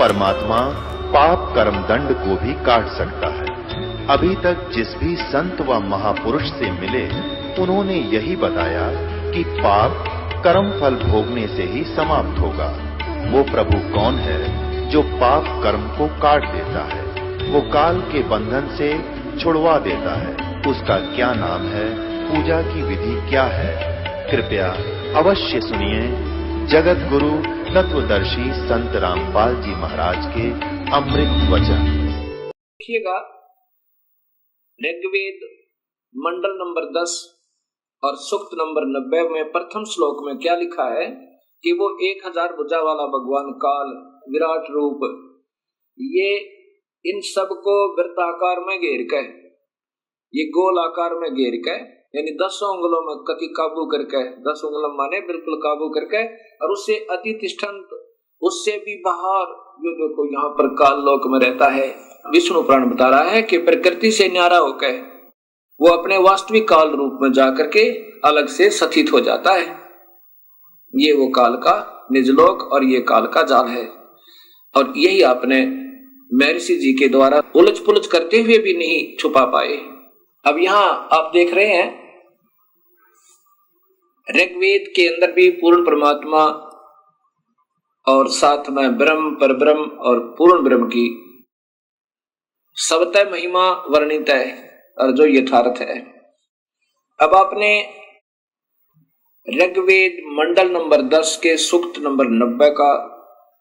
परमात्मा पाप कर्म दंड को भी काट सकता है। अभी तक जिस भी संत व महापुरुष से मिले, उन्होंने यही बताया कि पाप कर्म फल भोगने से ही समाप्त होगा। वो प्रभु कौन है जो पाप कर्म को काट देता है, वो काल के बंधन से छुड़वा देता है। उसका क्या नाम है, पूजा की विधि क्या है? कृपया अवश्य सुनिए जगत गुरु तत्वदर्शी संत रामपाल जी महाराज के अमृत वचन। देखिएगा, ऋग्वेद मंडल नंबर 10 और सूक्त नंबर 90 में प्रथम श्लोक में क्या लिखा है कि वो 1000 भुजा वाला भगवान काल विराट रूप, ये इन सबको वृत्ताकार में घेर के, ये गोल आकार में घेर के, यानी 10 उंगलों में कति काबू करके, 10 उंगलों माने बिल्कुल काबू करके, और उससे अति तिष्ठन्त, उससे भी बाहर जो देखो यहाँ पर काल लोक में रहता है। विष्णु पुराण बता रहा है कि प्रकृति से न्यारा होकर वो अपने वास्तविक काल रूप में जाकर के अलग से स्थित हो जाता है। ये वो काल का निजलोक और ये काल का जाल है, और यही आपने महर्षि जी के द्वारा उलझ पुलझ करते हुए भी नहीं छुपा पाए। अब यहाँ आप देख रहे हैं ऋग्वेद के अंदर भी पूर्ण परमात्मा और साथ में ब्रह्म, परब्रह्म और पूर्ण ब्रह्म की सबतः महिमा वर्णित है और जो यथार्थ है। अब आपने ऋग्वेद मंडल नंबर 10 के सूक्त नंबर 90 का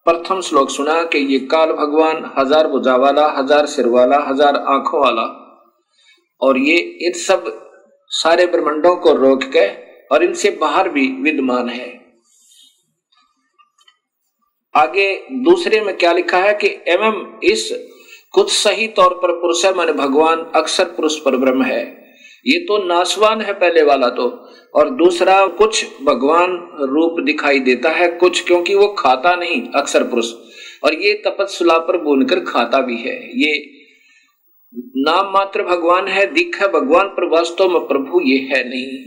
प्रथम श्लोक सुना कि ये काल भगवान 1000 भुजा वाला, 1000 सिर वाला, 1000 आंखों वाला, और ये इन सब सारे ब्रह्मांडों को रोक के और इनसे बाहर भी विद्यमान है। आगे दूसरे में क्या लिखा है कि एवं इस कुछ सही तौर पर पुरुष माने भगवान अक्षर पुरुष पर ब्रह्म है। ये तो नाशवान है पहले वाला तो, और दूसरा कुछ भगवान रूप दिखाई देता है कुछ, क्योंकि वो खाता नहीं अक्षर पुरुष, और ये तपस्या पर बुनकर खाता भी है। ये नाम मात्र भगवान है, दिख है भगवान, पर वास्तव में प्रभु ये है नहीं।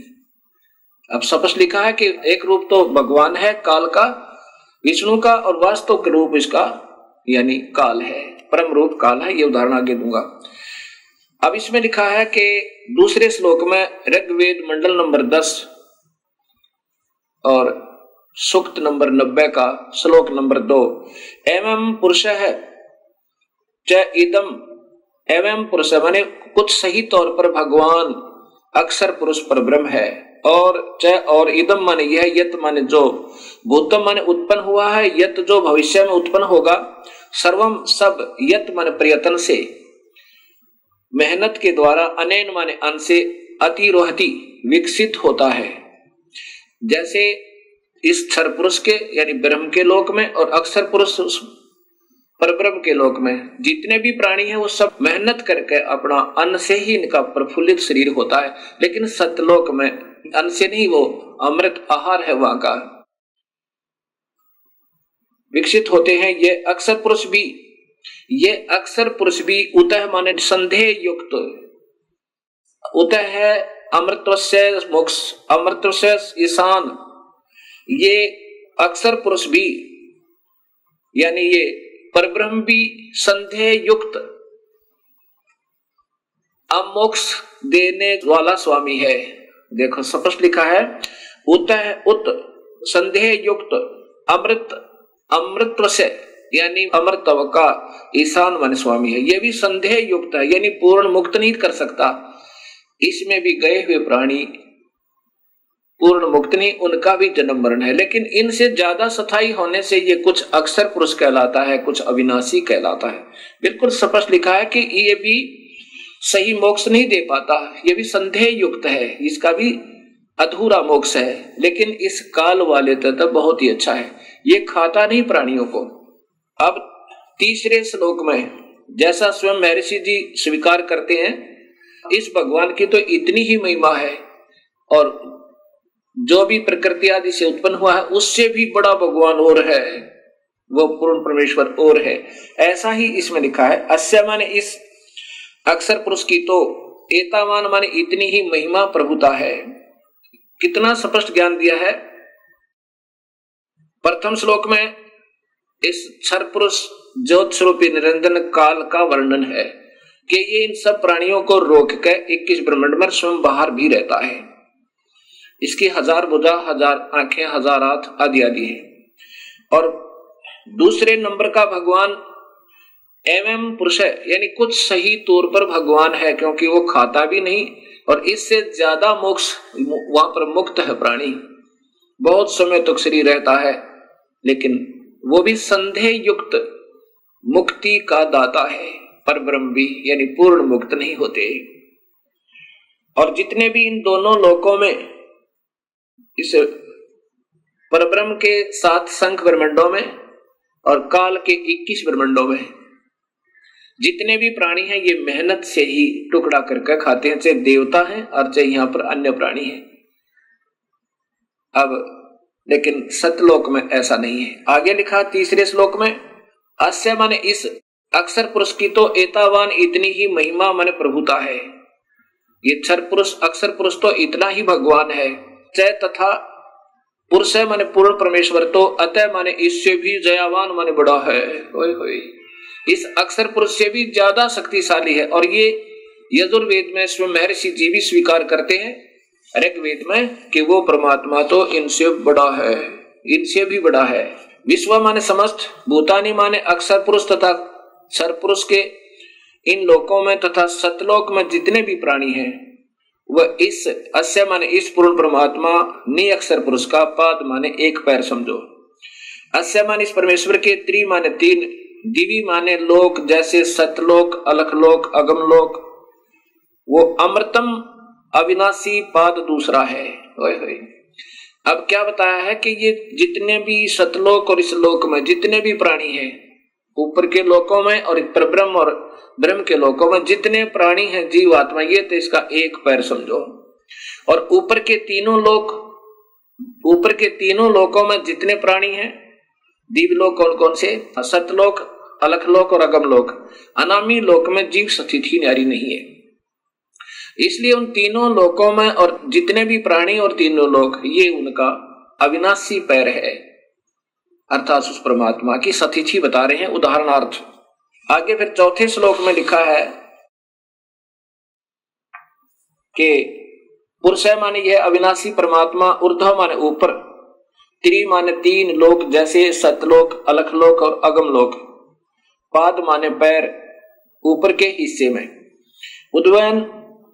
अब स्पष्ट लिखा है कि एक रूप तो भगवान है काल का, विष्णु का, और वास्तव के रूप इसका यानी काल है, परम रूप काल है। ये उदाहरण आगे दूंगा। अब इसमें लिखा है कि दूसरे श्लोक में ऋग्वेद मंडल नंबर 10 और सूक्त नंबर 90 का श्लोक नंबर 2, एवं पुरुष है च इदम, एवं पुरुष माने कुछ सही तौर पर भगवान अक्षर पुरुष पर ब्रह्म है, और च और इदम माने यह, यत माने जो, भूतम माने उत्पन्न हुआ है, यत जो भविष्य में उत्पन्न होगा, सर्वम सब, यत माने प्रयत्न से, मेहनत के द्वारा, अनैन माने अन से, अतिरोहति विकसित होता है। जैसे इस क्षर पुरुष के यानी ब्रह्म के लोक में और अक्षर पुरुष परब्रह्म के लोक में जितने भी प्राणी हैं वो सब मेहनत करके अपना अन्न से ही इनका प्रफुल्लित शरीर होता है, लेकिन सत्यलोक में अन्न से नहीं, वो अमृत आहार है वहां का, विकसित होते हैं। ये अक्षर पुरुष भी उतः माने संदेह युक्त, उतः है अमृतत्व से मोक्ष, अमृतत्व से ईशान। ये अक्षर पुरुष भी यानी ये परब्रह्म भी संदेह युक्त अमोक्ष देने वाला स्वामी है। देखो स्पष्ट लिखा है, उतः उत संदेह युक्त अमृतत्व से यानी अमृतत्व का ईशान मन स्वामी है। ये भी संदेह युक्त है, यानी पूर्ण मुक्त नहीं कर सकता। इसमें भी गए हुए प्राणी पूर्ण मुक्त नहीं, उनका भी जन्म मरण है, लेकिन इनसे ज्यादा स्थायी होने से ये कुछ अक्षर पुरुष कहलाता है, कुछ अविनाशी कहलाता है। बिल्कुल स्पष्ट लिखा है कि ये भी सही मोक्ष नहीं दे पाता, ये भी संदेह युक्त है, इसका भी अधूरा मोक्ष है। लेकिन इस काल वाले तो बहुत ही अच्छा है, ये खाता नहीं प्राणियों को। अब तीसरे श्लोक में जैसा स्वयं महर्षि जी स्वीकार करते हैं, इस भगवान की तो इतनी ही महिमा है, और जो भी प्रकृति आदि से उत्पन्न हुआ है उससे भी बड़ा भगवान और है, वो पूर्ण परमेश्वर और है। ऐसा ही इसमें लिखा है, अस्य माने इस अक्षर पुरुष की तो, एतावान माने इतनी ही महिमा प्रभुता है। कितना स्पष्ट ज्ञान दिया है। प्रथम श्लोक में इस क्षर पुरुष ज्योत स्वरूपी निरंजन काल का वर्णन है कि ये इन सब प्राणियों को रोक के 21 ब्रह्मांड में स्वयं बाहर भी रहता है। इसकी 1000 भुजा, 1000 आंखें, 1000 हाथ आदि आदि है। और दूसरे नंबर का भगवान एवं पुरुष है, यानी कुछ सही तौर पर भगवान है, क्योंकि वो खाता भी नहीं और इससे ज्यादा मोक्ष वहां पर मुक्त है प्राणी, बहुत समय तक शरीर रहता है, लेकिन वो भी संदेह युक्त मुक्ति का दाता है। पर ब्रह्म भी यानी पूर्ण मुक्त नहीं होते। और जितने भी इन दोनों लोकों में इस परब्रह्म के 7 संख्य ब्रह्मांडों में और काल के 21 ब्रह्मांडों में जितने भी प्राणी हैं, ये मेहनत से ही टुकड़ा करके खाते हैं, चाहे देवता हैं और चाहे यहाँ पर अन्य प्राणी हैं। अब लेकिन सतलोक में ऐसा नहीं है। आगे लिखा तीसरे श्लोक में, अस्य माने इस अक्षर पुरुष की तो एतावान इतनी ही महिमा माने प्रभुता है। ये क्षर पुरुष अक्षर पुरुष तो इतना ही भगवान है। चय तथा पुरुष है माने पूर्ण परमेश्वर तो अतः माने इससे भी जयावान माने बड़ा है। होय होय, इस अक्षर पुरुष से भी ज्यादा शक्तिशाली है। और ये यजुर्वेद में स्वयं महर्षि जी भी स्वीकार करते हैं ऋग्वेद में कि वो परमात्मा तो इनसे बड़ा है, इनसे भी बड़ा है। विश्व माने समस्त, भूतानी माने अक्षर पुरुष तथा क्षर पुरुष के इन लोकों में तथा सतलोक में जितने भी प्राणी हैं वह इस अस्य माने इस पूर्ण परमात्मा नि अक्षर पुरुष का पाद माने एक पैर समझो। अस्य माने इस परमेश्वर के त्रि माने 3, दिवी माने लोक जैसे सतलोक, अलखलोक, अगमलोक, वो अमृतम अविनाशी पाद दूसरा है। होय होय। अब क्या बताया है कि ये जितने भी सतलोक और इस लोक में जितने भी प्राणी हैं, ऊपर के लोकों में और परब्रह्म और ब्रह्म के लोकों में जितने प्राणी हैं जीव आत्मा, ये तो इसका एक पैर समझो। और ऊपर के तीनों लोकों में जितने प्राणी हैं, दिव्यलोक कौन कौन से, सतलोक, अलखलोक और अगमलोक, अनामी लोक में जीव स्थिति न्यारी नहीं है। इसलिए उन तीनों लोकों में और जितने भी प्राणी और तीनों लोक, ये उनका अविनाशी पैर है, अर्थात उस परमात्मा की सतिथि बता रहे हैं उदाहरणार्थ। आगे फिर चौथे श्लोक में लिखा है कि पुरुष माने यह अविनाशी परमात्मा, ऊर्ध्व माने ऊपर, त्रि माने 3 लोक जैसे सतलोक, अलखलोक और अगमलोक, पाद माने पैर ऊपर के हिस्से में, उदयन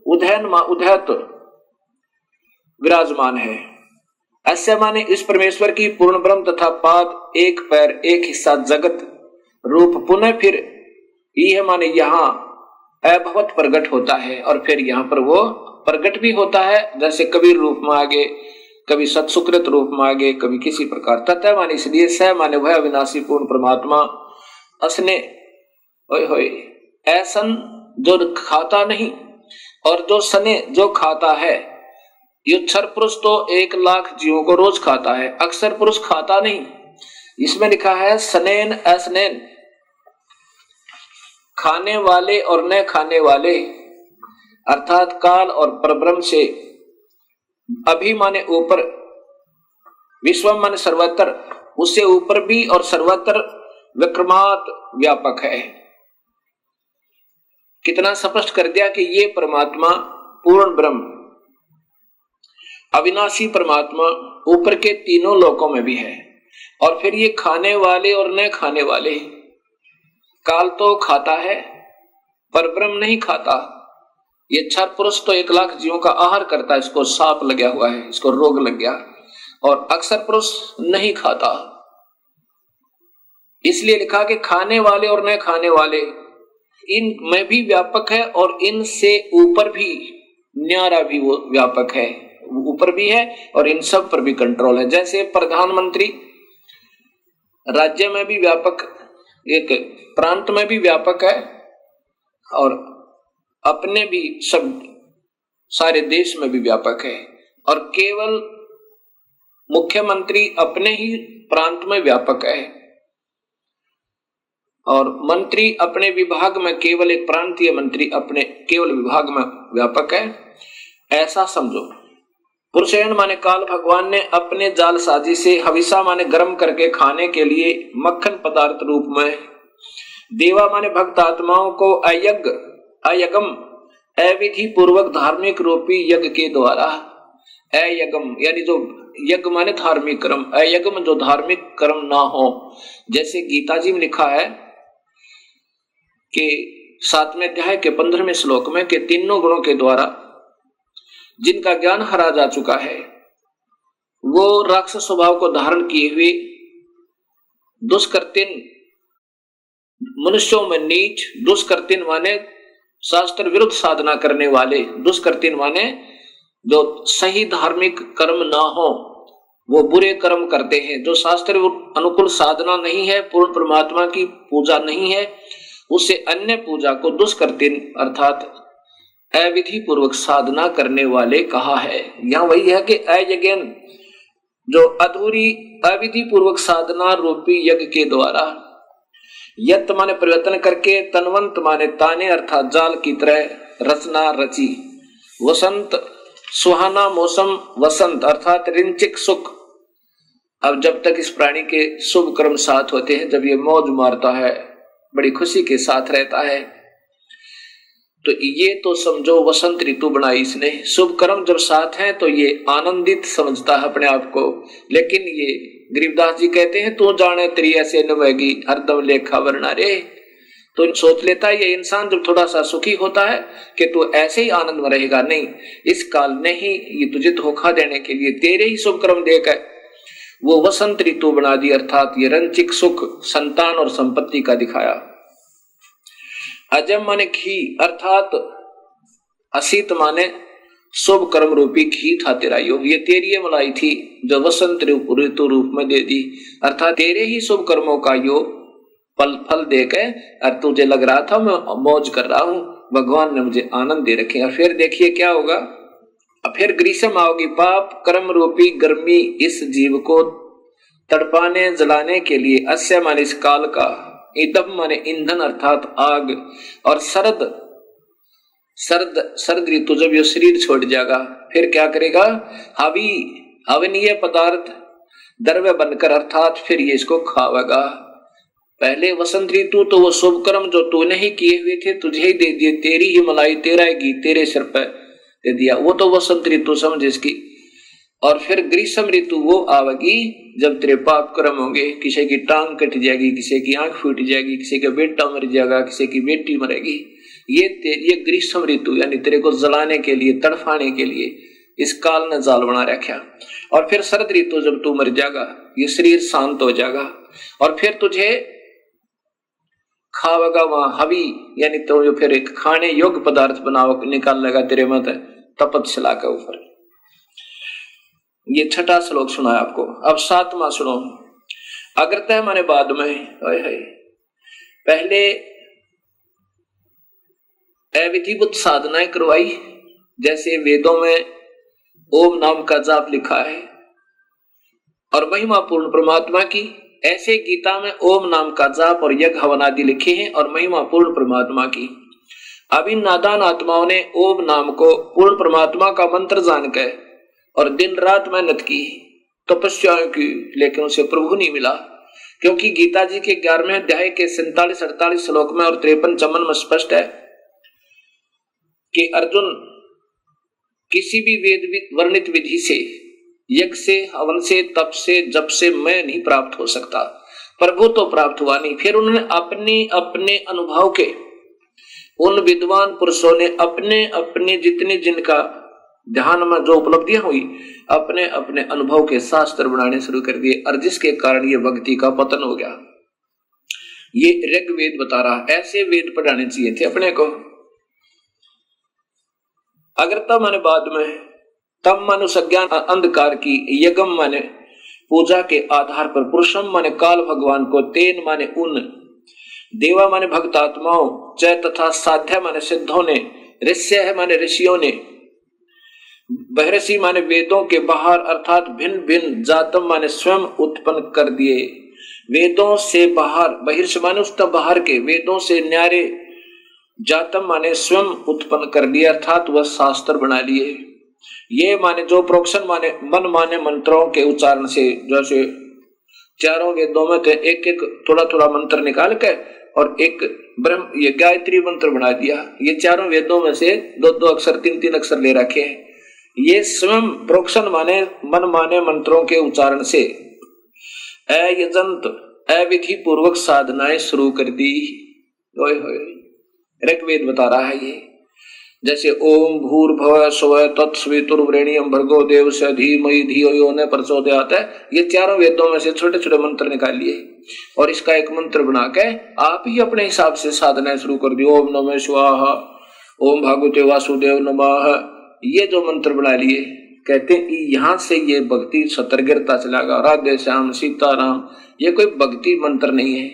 उदयत विराजमान है। अस्य माने इस परमेश्वर की पूर्ण ब्रह्म तथा पाद एक पैर एक हिस्सा जगत रूप पुनः फिर यह माने यहाँ अभवत प्रकट होता है और फिर यहाँ पर वो प्रकट भी होता है, जैसे कबीर रूप में आगे, कभी सत्सुकृत रूप में आगे, कभी किसी प्रकार। तथा माने इसलिए स माने वह अविनाशी पूर्ण परमात्मा असने होय होय, ऐसन जो खाता नहीं और जो सने जो खाता है। ये क्षर पुरुष तो 1 लाख जीवों को रोज खाता है, अक्षर पुरुष खाता नहीं। इसमें लिखा है सनेन असनेन, खाने वाले और न खाने वाले, अर्थात काल और परब्रह्म से अभी माने ऊपर, विश्व माने सर्वत्र, उससे ऊपर भी और सर्वत्र विक्रमात व्यापक है। कितना स्पष्ट कर दिया कि ये परमात्मा पूर्ण ब्रह्म अविनाशी परमात्मा ऊपर के तीनों लोकों में भी है। और फिर ये खाने वाले और न खाने वाले, काल तो खाता है पर ब्रह्म नहीं खाता। ये क्षर पुरुष तो 1 लाख जीवों का आहार करता है, इसको सांप लगा हुआ है, इसको रोग लग गया, और अक्षर पुरुष नहीं खाता। इसलिए लिखा कि खाने वाले और न खाने वाले इन में भी व्यापक है और इनसे ऊपर भी न्यारा भी वो व्यापक है, ऊपर भी है और इन सब पर भी कंट्रोल है। जैसे प्रधानमंत्री राज्य में भी व्यापक, एक प्रांत में भी व्यापक है और अपने भी सब सारे देश में भी व्यापक है। और केवल मुख्यमंत्री अपने ही प्रांत में व्यापक है और मंत्री अपने विभाग में, केवल एक प्रांतीय मंत्री अपने केवल विभाग में व्यापक है, ऐसा समझो। पुरुषेण माने काल भगवान ने अपने जालसाजी से हविषा माने गर्म करके खाने के लिए मक्खन पदार्थ रूप में देवा माने भक्त आत्माओं को अयज्ञम अविधि पूर्वक धार्मिक रूपी यज्ञ के द्वारा, अयज्ञम यानी जो यज्ञ माने धार्मिक कर्म, अयज्ञम जो धार्मिक कर्म ना हो। जैसे गीता जी में लिखा है कि 7वें अध्याय के 15वें श्लोक में कि तीनों गुणों के द्वारा जिनका ज्ञान हरा जा चुका है वो राक्षस स्वभाव को धारण किए हुए दुष्कृतिन मनुष्यों में नीच, दुष्कृतिन माने शास्त्र विरुद्ध साधना करने वाले, दुष्कृतिन माने जो सही धार्मिक कर्म ना हो वो बुरे कर्म करते हैं, जो शास्त्र अनुकूल साधना नहीं है, पूर्ण परमात्मा की पूजा नहीं है, उससे अन्य पूजा को दुष्कृतिन अर्थात अविधि पूर्वक साधना करने वाले कहा है। यहाँ वही है कि अयज्ञ जो अधूरी अविधि पूर्वक साधना रूपी यज्ञ के द्वारा, यत माने परिवर्तन करके, तनवंत माने ताने अर्थात जाल की तरह रचना रची, वसंत सुहाना मौसम, वसंत अर्थात रिंचिक सुख। अब जब तक इस प्राणी के शुभ कर्म साथ होते हैं, जब ये मौज मारता है, बड़ी खुशी के साथ रहता है, तो ये तो समझो वसंत ऋतु बनाई इसने। शुभ कर्म जब साथ हैं तो ये आनंदित समझता है अपने आप को। लेकिन ये गरीबदास जी कहते हैं तू जाने तेरी ऐसे नवेगी हरदम लेखा वरना रे। तो सोच लेता है ये इंसान जब थोड़ा सा सुखी होता है कि तू ऐसे ही आनंद में रहेगा। नहीं, इस काल ने ही ये तुझे धोखा देने के लिए तेरे ही शुभ कर्म देकर वो वसंत ऋतु बना दी, अर्थात ये रंचिक सुख संतान और संपत्ति का दिखाया। अजम माने घी अर्थात असीत माने शुभ कर्म रूपी घी था तेरा यो, ये तेरी ये मलाई थी जो वसंत ऋतु रूप में दे दी, अर्थात तेरे ही शुभ कर्मों का यो फल देकर और तुझे लग रहा था मैं मौज कर रहा हूं, भगवान ने मुझे आनंद दे रखे। और फिर देखिए क्या होगा, फिर ग्रीष्म आओगी, पाप कर्म रूपी गर्मी इस जीव को तड़पाने जलाने के लिए, अस्य माने इस काल का, ईदम माने ईंधन अर्थात आग, और सर्द ऋतु जब ये शरीर छोड़ जाएगा फिर क्या करेगा, हवनीय पदार्थ द्रव्य बनकर अर्थात फिर ये इसको खावेगा। पहले वसंत ऋतु तो वो शुभ कर्म जो तूने ही किए हुए थे तुझे ही दे दिए, तेरी ही मलाई तेरा ही घी तेरे सिर पर दे दिया, वो तो वसंत ऋतु समझ इसकी। और फिर ग्रीष्म ऋतु वो आवेगी जब तेरे पाप कर्म होंगे, किसी की टांग कट जाएगी, किसी की आंख फूट जाएगी, किसी का बेटा मर जाएगा, किसी की बेटी मरेगी। ये ग्रीष्म ऋतु यानी तेरे को जलाने के लिए तड़फाने के लिए इस काल ने जाल बना रखा। और फिर शरद ऋतु जब तू मर जाएगा ये शरीर शांत हो जाएगा और फिर तुझे खावेगा वहां हवी यानी तो जो फिर एक खाने योग्य पदार्थ बनाओ निकाल लेगा तेरे मत तपस्या के ऊपर। ये छठा श्लोक सुना है आपको। अब सातवां सुनो। अग्रतः माने बाद में, पहले अविधिवत साधनाएं करवाई, जैसे वेदों में ओम नाम का जाप लिखा है और महिमा पूर्ण परमात्मा की, ऐसे गीता में ओम नाम का जाप और यज्ञ हवन आदि लिखे हैं और महिमा पूर्ण परमात्मा की। अब इन नादान आत्माओं ने ओम नाम को पूर्ण परमात्मा का मंत्र जानकर और दिन रात मेहनत की, तपस्या की, लेकिन उसे प्रभु नहीं मिला। क्योंकि गीता जी के 11वें अध्याय के 47-48 श्लोक में और 53-54 में स्पष्ट है कि अर्जुन किसी भी वेद वर्णित विधि से, यज्ञ से, हवन से, तप से, जप से मैं नहीं प्राप्त हो सकता, प्रभु तो प्राप्त हुआ नहीं। फिर उन्होंने अपने अपने अनुभव के, उन विद्वान पुरुषों ने अपने अपने जितने जिनका ध्यान में जो उपलब्धियां हुई अपने अपने अनुभव के शास्त्र बनाने शुरू कर दिए और जिसके कारण ये भक्ति का पतन हो गया। ये ऋग्वेद बता रहा, ऐसे वेद पढ़ाने चाहिए थे अपने को। अग्रता माने बाद में, तम माने सज्ञान अंधकार की, यगम माने पूजा के आधार पर, पुरुषम माने काल भगवान को, तेन माने उन, देवा माने भक्त आत्माओं, च तथा साध्य माने सिद्धों ने, ऋष्य है माने ऋषियों ने, बहरसी माने वेदों के बाहर अर्थात भिन्न भिन्न, जातम माने स्वयं उत्पन्न कर दिए। वेदों से बाहर, बहिर्ष माने उस बाहर के, वेदों से न्यारे, जातम माने स्वयं उत्पन्न कर दिए अर्थात वह शास्त्र बना लिए। ये माने जो प्रोक्शन माने मन माने मंत्रों के उच्चारण से, जैसे चारों वेदों में एक एक थोड़ा थोड़ा मंत्र निकाल के और एक ब्रह्म ये गायत्री मंत्र बना दिया। ये चारों वेदों में से दो दो अक्षर, तीन तीन अक्षर ले रखे हैं। ये स्वयं प्रोक्षण माने मन माने मंत्रों के उच्चारण से अयजंत अविधि पूर्वक साधनाएं शुरू कर दी। ऋग्वेद बता रहा है ये, जैसे ओम भूर्भुवः स्वः तत्सवितुर्वरेण्यं भर्गो देवस्य धीमहि धियो यो न प्रचोदयात् है। ये चारों वेदों में से छोटे छोटे मंत्र निकाल लिए और इसका एक मंत्र बना के आप ही अपने हिसाब से साधना शुरू कर दी। ओम नमः स्वाहा, ओम भागवते वासुदेव नमः, ये जो मंत्र बना लिए, कहते हैं यहाँ से ये भक्ति सतर्गिरता चलागा। राधे श्याम सीताराम, ये कोई भक्ति मंत्र नहीं है,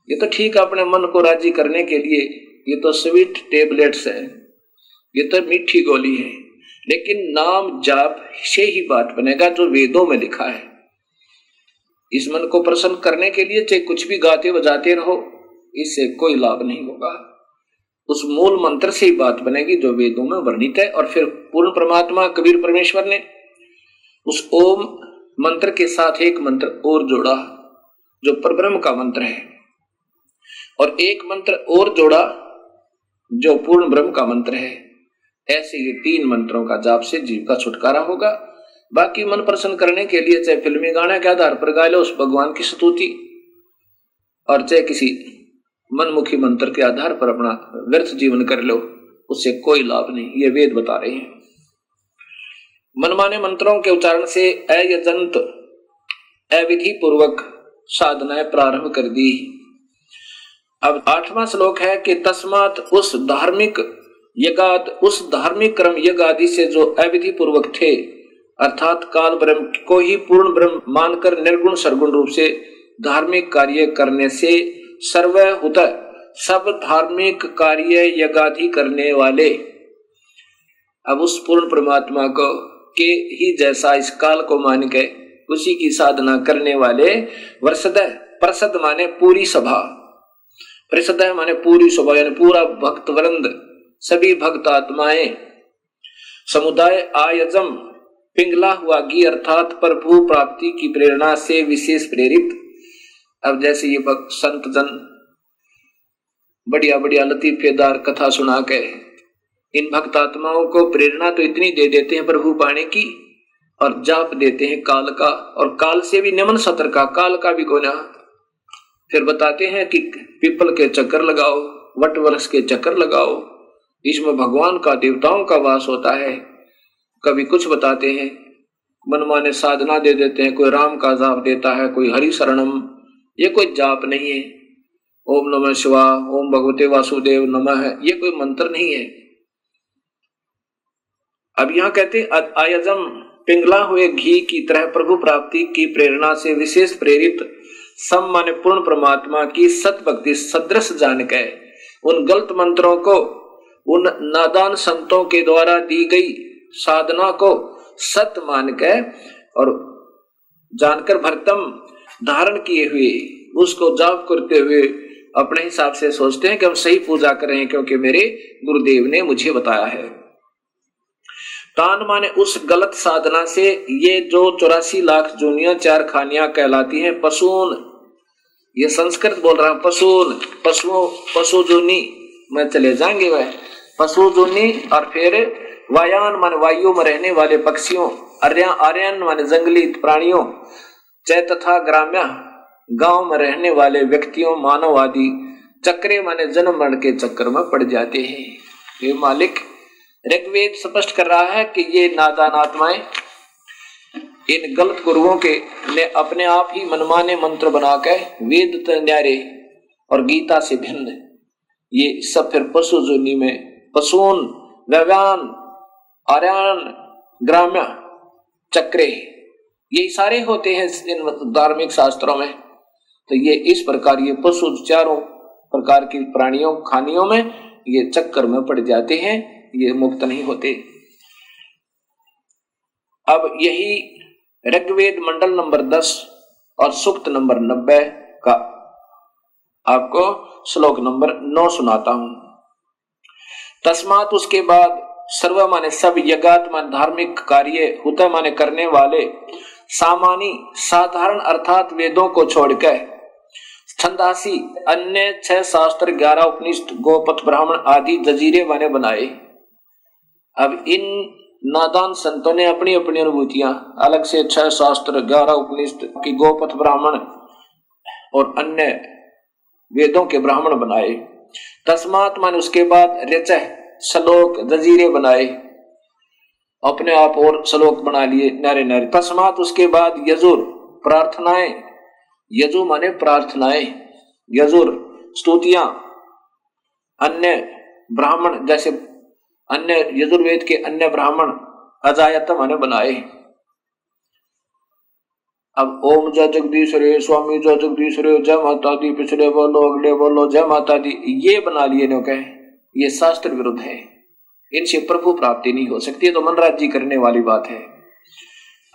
ये तो ठीक अपने मन को राजी करने के लिए, ये तो स्वीट टेबलेट्स है, ये तो मीठी गोली है। लेकिन नाम जाप से ही बात बनेगा जो वेदों में लिखा है। इस मन को प्रसन्न करने के लिए चाहे कुछ भी गाते बजाते रहो, इससे कोई लाभ नहीं होगा। उस मूल मंत्र से ही बात बनेगी जो वेदों में वर्णित है। और फिर पूर्ण परमात्मा कबीर परमेश्वर ने उस ओम मंत्र के साथ एक मंत्र और जोड़ा जो परब्रह्म का मंत्र है, और एक मंत्र और जोड़ा जो पूर्ण ब्रह्म का मंत्र है। ऐसे ये तीन मंत्रों का जाप से जीव का छुटकारा होगा। बाकी मन प्रसन्न करने के लिए चाहे फिल्मी गाने के आधार पर गा लो उस भगवान की स्तुति, और चाहे किसी मनमुखी मंत्र के आधार पर अपना व्यर्थ जीवन कर लो, उससे कोई लाभ नहीं। ये वेद बता रहे हैं। मनमाने मंत्रों के उच्चारण से अयजंत अविधि पूर्वक साधनाएं प्रारंभ कर दी। अब 8वां श्लोक है कि तस्मात उस धार्मिक यज्ञात, उस धार्मिक कर्म यज्ञ आदि से जो अविधि पूर्वक थे, अर्थात काल ब्रह्म को ही पूर्ण ब्रह्म मानकर निर्गुण सरगुण रूप से धार्मिक कार्य करने से सर्वहुत सब धार्मिक कार्य यज्ञादि करने वाले, अब उस पूर्ण परमात्मा को के ही जैसा इस काल को मान के उसी की साधना करने वाले वर्षद, प्रसद माने पूरी सभा, प्रसद माने पूरी सभा यानी पूरा भक्त वृंद, सभी भक्त आत्माएं, समुदाय आयजम पिंगला हुआ घी अर्थात प्रभु प्राप्ति की प्रेरणा से विशेष प्रेरित। अब जैसे ये भक्त संत जन बढ़िया बढ़िया लतीफेदार कथा सुना के इन भक्त आत्माओं को प्रेरणा तो इतनी दे देते हैं प्रभु पाने की, और जाप देते हैं काल का, और काल से भी निमन सतर का, काल का भी कोना। फिर बताते हैं कि पीपल के चक्कर लगाओ, वट वृक्ष के चक्कर लगाओ, इसमें भगवान का देवताओं का वास होता है। कभी कुछ बताते हैं, मनमाने साधना दे देते हैं, कोई राम का जाप देता है, कोई हरि शरणम, ये कोई जाप नहीं है। ओम नमः शिवाय, ओम भगवते वासुदेव नमः, ये कोई मंत्र नहीं है। अब यहाँ कहते आयजम पिंगला हुए घी की तरह प्रभु प्राप्ति की प्रेरणा से विशेष प्रेरित सम माने पूर्ण परमात्मा की सत भक्ति सदृश जान के उन गलत मंत्रों को, उन नादान संतों के द्वारा दी गई साधना को सत मान के और जानकर भरतम धारण किए हुए उसको जाप करते हुए अपने हिसाब से सोचते हैं कि हम सही पूजा करें क्योंकि मेरे गुरुदेव ने मुझे बताया है। तान माने उस गलत साधना से ये जो 84 लाख जूनियां चार खानियां कहलाती हैं पशुन, ये संस्कृत बोल रहा हूं, पशुन, पशुओं, पशु जूनी में चले जाएंगे वह पशु जूनी। और फिर वायान माने वायु में रहने वाले पक्षियों, आर्यन माने जंगली प्राणियों, चै तथा ग्राम्य गांव में रहने वाले व्यक्तियों, मानव आदि, चक्रे माने जन्म मरण के चक्कर में पड़ जाते हैं। ये मालिक ऋग्वेद स्पष्ट कर रहा है कि ये नादान आत्माएं इन गलत गुरुओं के ने अपने आप ही मनमाने मंत्र बनाकर वेद न्यारे और गीता से भिन्न ये सब फिर पशु जोनी में पशुन, व्यव्यान, आर्यन, ग्राम्य, चक्रे, ये सारे होते हैं इन धार्मिक शास्त्रों में। तो ये इस प्रकार ये पशु चारों प्रकार की प्राणियों खानियों में ये चक्कर में पड़ जाते हैं, ये मुक्त नहीं होते। अब यही ऋग्वेद मंडल नंबर 10 और सूक्त नंबर 90 का आपको श्लोक नंबर 9 सुनाता हूं। तस्मात उसके बाद सर्व माने सब, यज्ञात माने धार्मिक कार्य, हुत माने करने वाले, सामानी साधारण अर्थात वेदों को छोड़कर, छंदासी अन्य 6 शास्त्र 11 उपनिषद गोपथ ब्राह्मण आदि जजीरे बने बनाए। अब इन नादान संतों ने अपनी अपनी अनुभूतियां अलग से 6 शास्त्र 11 उपनिषद की गोपथ ब्राह्मण और अन्य वेदों के ब्राह्मण बनाए। तस्मात मान उसके बाद रचय श्लोक जजीरे बनाए, अपने आप और श्लोक बना लिए नारे नारे। तस्मात उसके बाद यजुर प्रार्थनाएं, यजु माने प्रार्थनाएं, यजुर स्तुतियां, अन्य ब्राह्मण जैसे अन्य यजुर्वेद के अन्य ब्राह्मण अजायत माने बनाए। अब ओम जय जगदीश रे स्वामी जय जगदीश रे जय माता दी, पिछले बोलो अगले बोलो जय माता दी, ये बना लिए नो कहे, ये शास्त्र विरुद्ध है, इनसे प्रभु प्राप्ति नहीं हो सकती, तो मनराज जी करने वाली बात है।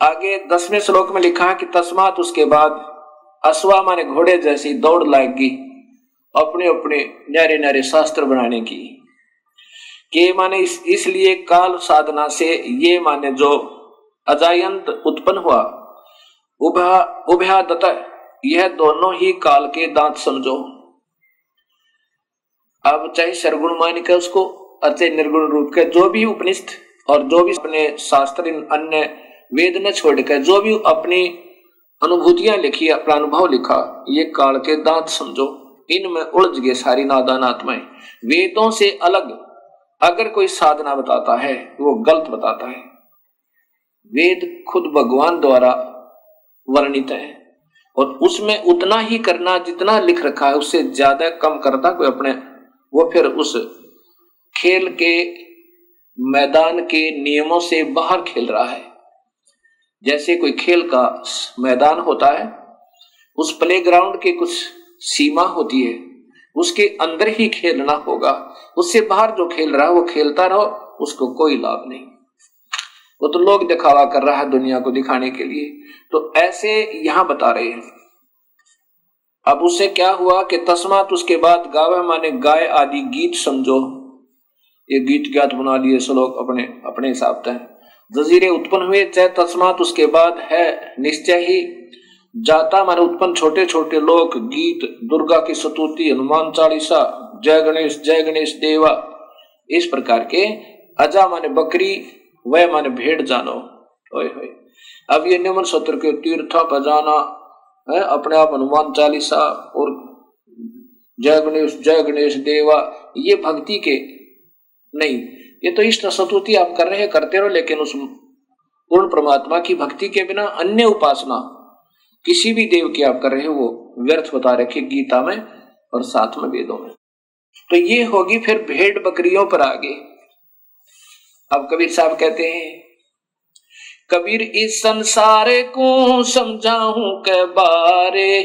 आगे 10वें श्लोक में लिखा कि तस्मात उसके बाद अश्वा माने घोड़े जैसी दौड़ लाएगी अपने अपने न्यारे न्यारे शास्त्र बनाने की। के माने इसलिए काल साधना से ये माने जो अजायंत उत्पन्न हुआ, उभयादत यह दोनों ही काल के दांत समझो। अब चाहे सरगुण मान के उसको अचे निर्गुण रूप के जो भी उपनिषद और जो भी अपने शास्त्र अन्य वेद ने छोड़कर जो भी अपनी अनुभूतियां लिखी, अपना अनुभव लिखा, ये काल के दांत समझो। इनमें उलझ गए सारी नादान आत्माएं। वेदों से अलग अगर कोई साधना बताता है वो गलत बताता है। वेद खुद भगवान द्वारा वर्णित है और उसमें उतना ही करना जितना लिख रखा है, उससे ज्यादा कम करता कोई अपने, वो फिर उस खेल के मैदान के नियमों से बाहर खेल रहा है। जैसे कोई खेल का मैदान होता है, उस प्लेग्राउंड के कुछ सीमा होती है, उसके अंदर ही खेलना होगा, उससे बाहर जो खेल रहा है वो खेलता रहो, उसको कोई लाभ नहीं। वो तो लोग दिखावा कर रहा है दुनिया को दिखाने के लिए, तो ऐसे यहां बता रहे हैं। अब उससे क्या हुआ कि तस्मात उसके बाद गावे माने गाय आदि गीत समझो, ये गीत ज्ञात बना लिए श्लोक अपने अपने हिसाब से। जजीरे उत्पन्न हुए, चाहे तस्मात उसके बाद है निश्चय ही जाता माने उत्पन्न छोटे छोटे लोक गीत, दुर्गा की स्तुति, हनुमान चालीसा, जय गणेश देवा, इस प्रकार के। अजा माने बकरी, वह माने भेड़ जानो। ओए होए, अब ये निमन सत्र के तीर्था पर जाना है, अपने आप हनुमान चालीसा और जय गणेश देवा, ये भक्ति के नहीं, ये तो इष्ट स्तुति आप कर रहे हैं, करते रहो, लेकिन उस पूर्ण परमात्मा की भक्ति के बिना अन्य उपासना किसी भी देव की आप कर रहे हो वो व्यर्थ बता रखे गीता में और साथ में वेदों में। तो ये होगी फिर भेड़ बकरियों पर आगे। अब कबीर साहब कहते हैं, कबीर इस संसार को समझाऊं के बारे,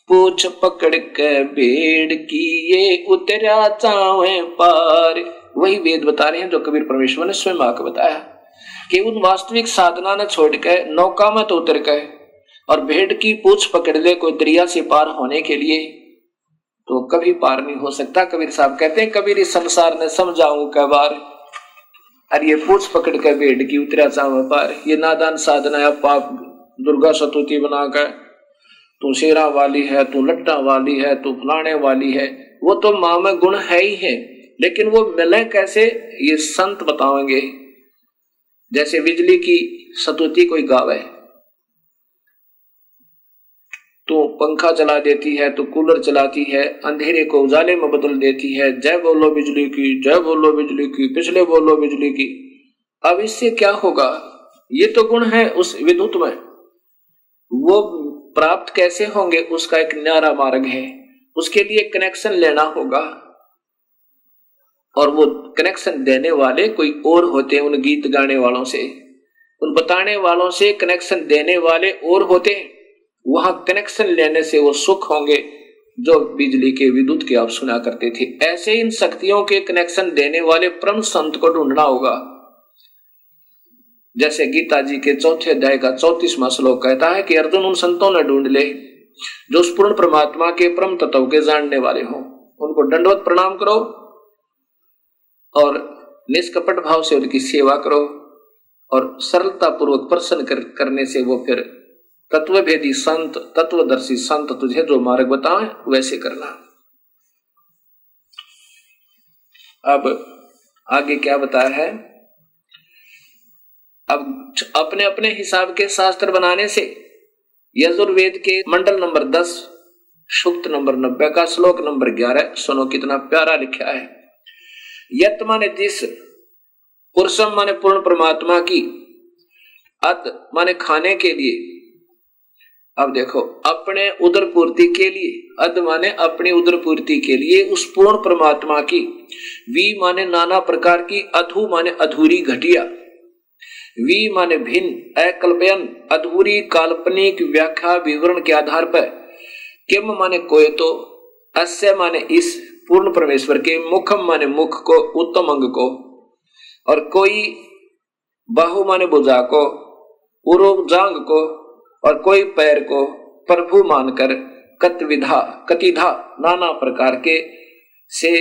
पूछ पकड़ के भेड़ की ये उतरा चावे पार। वही वेद बता रहे हैं जो कबीर परमेश्वर ने स्वयं आकर बताया कि उन वास्तविक साधना ने छोड़ के नौका में तो उतर गए और भेड़ की पूछ पकड़ ले कोई दरिया से पार होने के लिए, तो कभी पार नहीं हो सकता। कबीर साहब कहते हैं, कबीर इस संसार ने समझाऊं के बार, अरे ये पूछ पकड़ के भेड़ की उतरा चावे पार, ये नादान साधना है। पाप दुर्गा स्तुति बनाकर तू शेरा वाली है, तू लट्टा वाली है, तू फलाने वाली है, वो तो माँ में गुण है ही है, लेकिन वो मिले कैसे ये संत बताएंगे। जैसे बिजली की स्तुति कोई गावे, तो पंखा चला देती है, तो कूलर चलाती है, अंधेरे को उजाले में बदल देती है, जय बोलो बिजली की, जय बोलो बिजली की, पिछले बोलो बिजली की। अब इससे क्या होगा, ये तो गुण है उस विद्युत में, वो प्राप्त कैसे होंगे उसका एक न्यारा मार्ग है, उसके लिए कनेक्शन लेना होगा, और वो कनेक्शन देने वाले कोई और होते हैं। उन गीत गाने वालों से, उन बताने वालों से कनेक्शन देने वाले और होते हैं। वहां कनेक्शन लेने से वो सुख होंगे जो बिजली के विद्युत के आप सुना करते थे। ऐसे इन शक्तियों के कनेक्शन देने वाले परम संत को ढूंढना होगा। जैसे गीता जी के 4थे अध्याय का 34वां श्लोक कहता है कि अर्जुन उन संतों ने ढूंढ ले जो उस पूर्ण परमात्मा के परम तत्व के जानने वाले हों, उनको दंडवत प्रणाम करो और निष्कपट भाव से उनकी सेवा करो, और सरलता पूर्वक प्रसन्न करने से वो फिर तत्वभेदी संत, तत्वदर्शी संत तुझे जो मार्ग बताएं वैसे करना। अब आगे क्या बताया है? अब अपने अपने हिसाब के शास्त्र बनाने से यजुर्वेद के मंडल नंबर 10 सूक्त नंबर 90 का श्लोक नंबर 11 सुनो कितना प्यारा लिखा है। यत माने जिस, पुरुषम माने पूर्ण परमात्मा की, अत माने खाने के लिए। अब देखो, अपने उदर पूर्ति के लिए, अद माने अपनी उदर पूर्ति के लिए उस पूर्ण परमात्मा की, वी माने नाना प्रकार की, अधु माने अधूरी घटिया, वी माने भिन्न, अकल्पयन अधूरी काल्पनिक व्याख्या विवरण के आधार पर, किम माने कोई तो, अस्य माने इस पूर्ण परमेश्वर के, मुखम माने मुख को, उत्तम अंग को, और कोई बाहु माने भुजा को, उरोग जांग को, और कोई पैर को प्रभु मानकर कतविधा कतिधा नाना प्रकार के से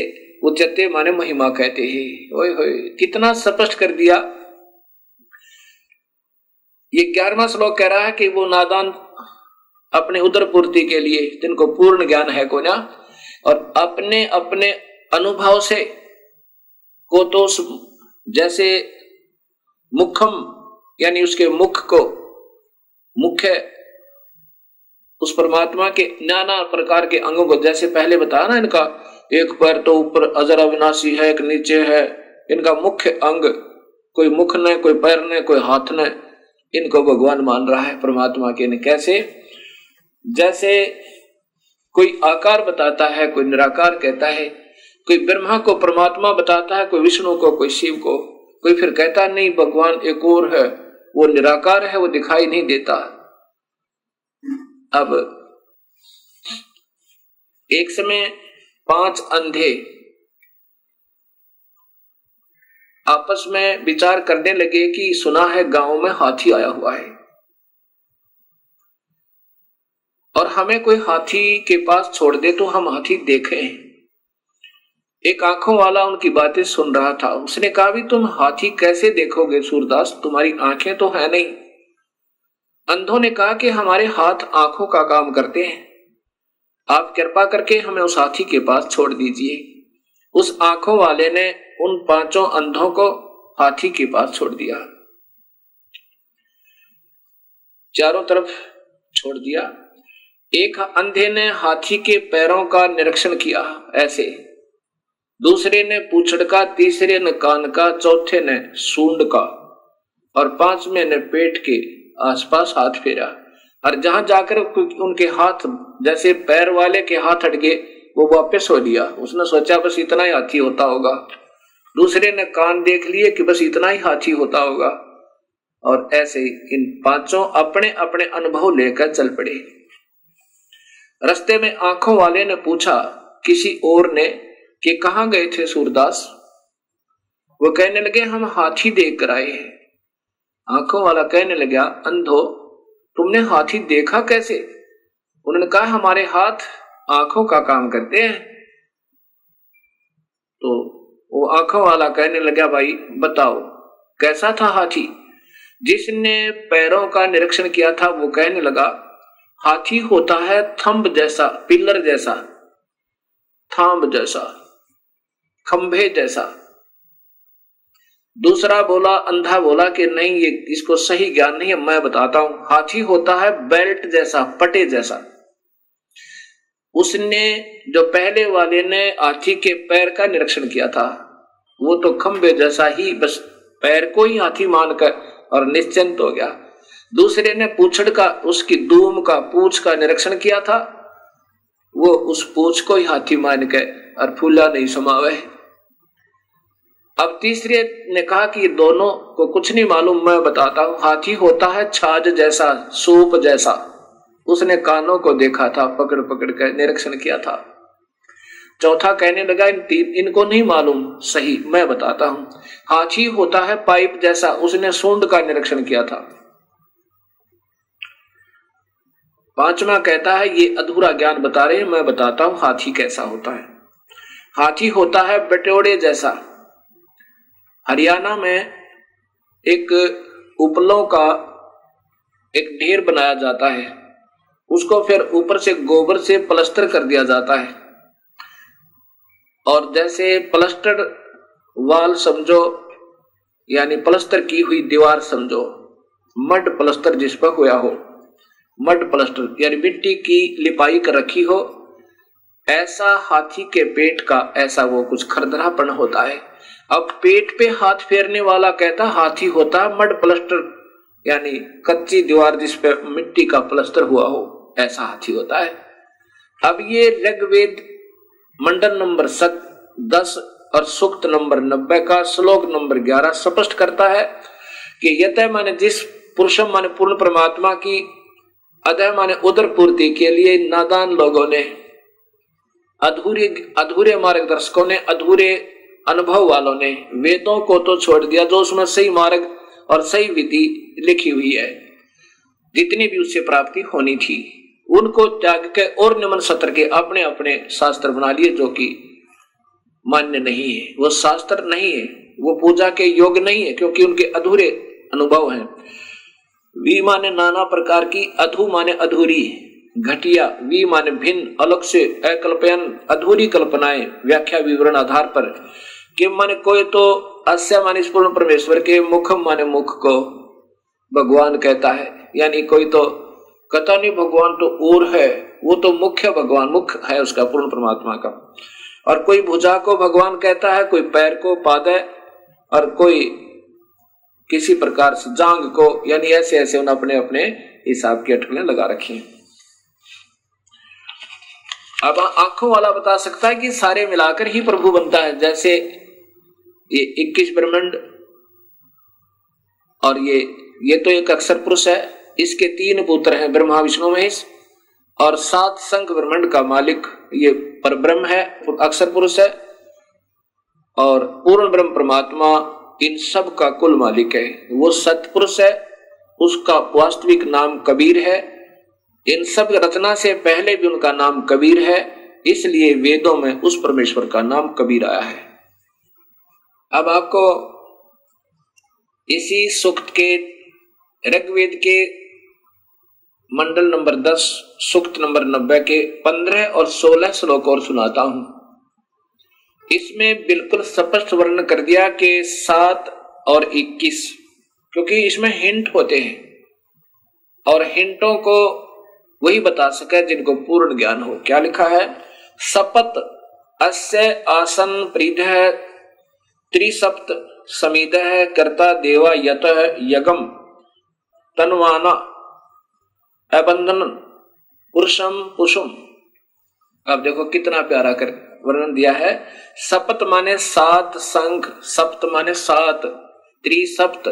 उच्चते माने महिमा कहते हैं। ओए होए कितना स्पष्ट कर दिया। ये 11वां श्लोक कह रहा है कि वो नादान अपने उदर पूर्ति के लिए, जिनको पूर्ण ज्ञान है को ना, और अपने अपने अनुभव से को तो जैसे मुखम यानी उसके मुख को, मुख्य उस परमात्मा के नाना प्रकार के अंगों को, जैसे पहले बताया ना, इनका एक पैर तो ऊपर अजर अविनाशी है, एक नीचे है, इनका मुख्य अंग, कोई मुख न, कोई पैर न, कोई हाथ न, इनको भगवान मान रहा है परमात्मा के ने। कैसे? जैसे कोई आकार बताता है, कोई निराकार कहता है, कोई ब्रह्मा को परमात्मा बताता है, कोई विष्णु को, कोई शिव को, कोई फिर कहता नहीं भगवान एक और है, वो निराकार है, वो दिखाई नहीं देता। अब एक समय 5 अंधे आपस में विचार करने लगे कि सुना है गांव में हाथी आया हुआ है और हमें कोई हाथी के पास छोड़ दे तो हम हाथी देखें। एक आंखों वाला उनकी बातें सुन रहा था। उसने कहा भी तुम हाथी कैसे देखोगे सूरदास, तुम्हारी आंखें तो है नहीं। अंधों ने कहा कि हमारे हाथ आंखों का काम करते हैं, आप कृपा करके हमें उस हाथी के पास छोड़ दीजिए। उस आंखों वाले ने उन 5 अंधों को हाथी के पास छोड़ दिया, चारों तरफ छोड़ दिया। एक अंधे ने हाथी के पैरों का निरीक्षण किया ऐसे, दूसरे ने पूंछड़ का, तीसरे ने कान का, चौथे ने सूंड का, और 5वें ने पेट के आसपास हाथ फेरा। और जहां जाकर उनके हाथ, जैसे पैर वाले के हाथ हट गए, वो वापस हो लिया। उसने सोचा बस इतना ही हाथी होता होगा। दूसरे ने कान देख लिए कि बस इतना ही हाथी होता होगा। और ऐसे ही इन 5 अपने अपने अनुभव लेकर चल पड़े। रास्ते में आंखों वाले ने पूछा किसी और ने कि कहां गए थे सूरदास? वो कहने लगे हम हाथी देख कर आए हैं। आंखों वाला कहने लगा अंधो तुमने हाथी देखा कैसे? उन्होंने कहा हमारे हाथ आंखों का काम करते हैं। तो वो आंखों वाला कहने लगा भाई बताओ कैसा था हाथी? जिसने पैरों का निरीक्षण किया था वो कहने लगा हाथी होता है थंब जैसा, पिलर जैसा, थांब जैसा, खंभे जैसा। दूसरा बोला, अंधा बोला कि नहीं ये इसको सही ज्ञान नहीं है, मैं बताता हूं। हाथी होता है बेल्ट जैसा, पटे जैसा। उसने जो पहले वाले ने हाथी के पैर का निरीक्षण किया था वो तो खंभे जैसा ही, बस पैर को ही हाथी मानकर और निश्चिंत हो गया। दूसरे ने पूंछड़ का, उसकी दूम का, पूंछ का निरीक्षण किया था, वो उस पूंछ को ही हाथी मान के और फूला नहीं समावे। अब तीसरे ने कहा कि ये दोनों को कुछ नहीं मालूम, मैं बताता हूं। हाथी होता है छाछ जैसा, सूप जैसा। उसने कानों को देखा था, पकड़ पकड़ कर निरीक्षण किया था। चौथा कहने लगा इनको नहीं मालूम सही, मैं बताता हूं। हाथी होता है पाइप जैसा, उसने सूंड का निरीक्षण किया था। 5वां कहता है ये अधूरा ज्ञान बता रहे हैं, मैं बताता हूं हाथी कैसा होता है। हाथी होता है बटोड़े जैसा। हरियाणा में एक उपलों का एक ढेर बनाया जाता है, उसको फिर ऊपर से गोबर से प्लास्टर कर दिया जाता है। और जैसे प्लास्टर वाल समझो, यानी प्लास्टर की हुई दीवार समझो, मड प्लास्टर जिस पर हुआ हो, मड प्लास्टर यानी मिट्टी की लिपाई कर रखी हो, ऐसा हाथी के पेट का ऐसा वो कुछ खरदरापन होता है। अब पेट पे हाथ फेरने वाला कहता हाथी होता मड प्लास्टर, यानी कच्ची दीवार जिस पे मिट्टी का प्लास्टर हुआ हो, ऐसा हाथी होता है। अब ये ऋग्वेद मंडल नंबर 10 और सूक्त नंबर 90 का श्लोक नंबर 11 स्पष्ट करता है कि यतः माने जिस पुरुषम माने पूर्ण परमात्मा की अदय माने उदर पूर्ति के लिए नादान लोगों ने, अधूरे मार्गदर्शकों ने, अधूरे अनुभव वालों ने वेदों को तो छोड़ दिया, जो उसमें सही मार्ग और सही विधि लिखी हुई है, जितनी भी उससे प्राप्ति होनी थी, उनको त्याग के और निम्न सत्र के अपने अपने शास्त्र बना लिए, जो कि मान्य नहीं है। वो शास्त्र नहीं है, वो पूजा के योग्य नहीं है, क्योंकि उनके अधूरे अनुभव हैं। वी माने नाना प्रकार की, अधू माने अधूरी, घटिया, वी माने भिन्न, अलग से, अकल्पयन अधूरी कल्पनाएं, व्याख्या विवरण आधार पर। किम माने कोई तो अस्य माने पूर्ण परमेश्वर के, मुखम माने मुख को भगवान कहता है, यानी कोई तो कहता नहीं भगवान तो और है, वो तो मुख्य भगवान, मुख है उसका पूर्ण परमात्मा का। और कोई भुजा को भगवान कहता है, कोई पैर को पाद है, और कोई किसी प्रकार से जांग को, यानी ऐसे ऐसे उन्होंने अपने अपने हिसाब की अटकलें लगा रखी हैं। अब आंखों वाला बता सकता है कि सारे मिलाकर ही प्रभु बनता है। जैसे ये 21 ब्रह्मांड और ये तो एक अक्षर पुरुष है, इसके 3 पुत्र हैं, ब्रह्मा विष्णु महेश, और 7 संख ब्रह्मांड का मालिक ये परब्रह्म है, अक्षर पुरुष है, और पूर्ण ब्रह्म परमात्मा इन सब का कुल मालिक है। वो सतपुरुष है, उसका वास्तविक नाम कबीर है। इन सब रचना से पहले भी उनका नाम कबीर है, इसलिए वेदों में उस परमेश्वर का नाम कबीर आया है। अब आपको इसी सूक्त के ऋग्वेद के मंडल नंबर 10 सूक्त नंबर 90 के 15 और 16 श्लोक और सुनाता हूं। इसमें बिल्कुल स्पष्ट वर्णन कर दिया कि 7 और 21, क्योंकि इसमें हिंट होते हैं और हिंटों को वही बता सके जिनको पूर्ण ज्ञान हो। क्या लिखा है? सपत अस्य आसन प्रीधः त्रिसप्त समिदः कर्ता देवा यतः यगम तन्वाना अबंधन पुरुषम पुषुम। अब देखो कितना प्यारा कर वर्णन दिया है। सप्त माने 7 संख, सप्त माने 7, त्रिसप्त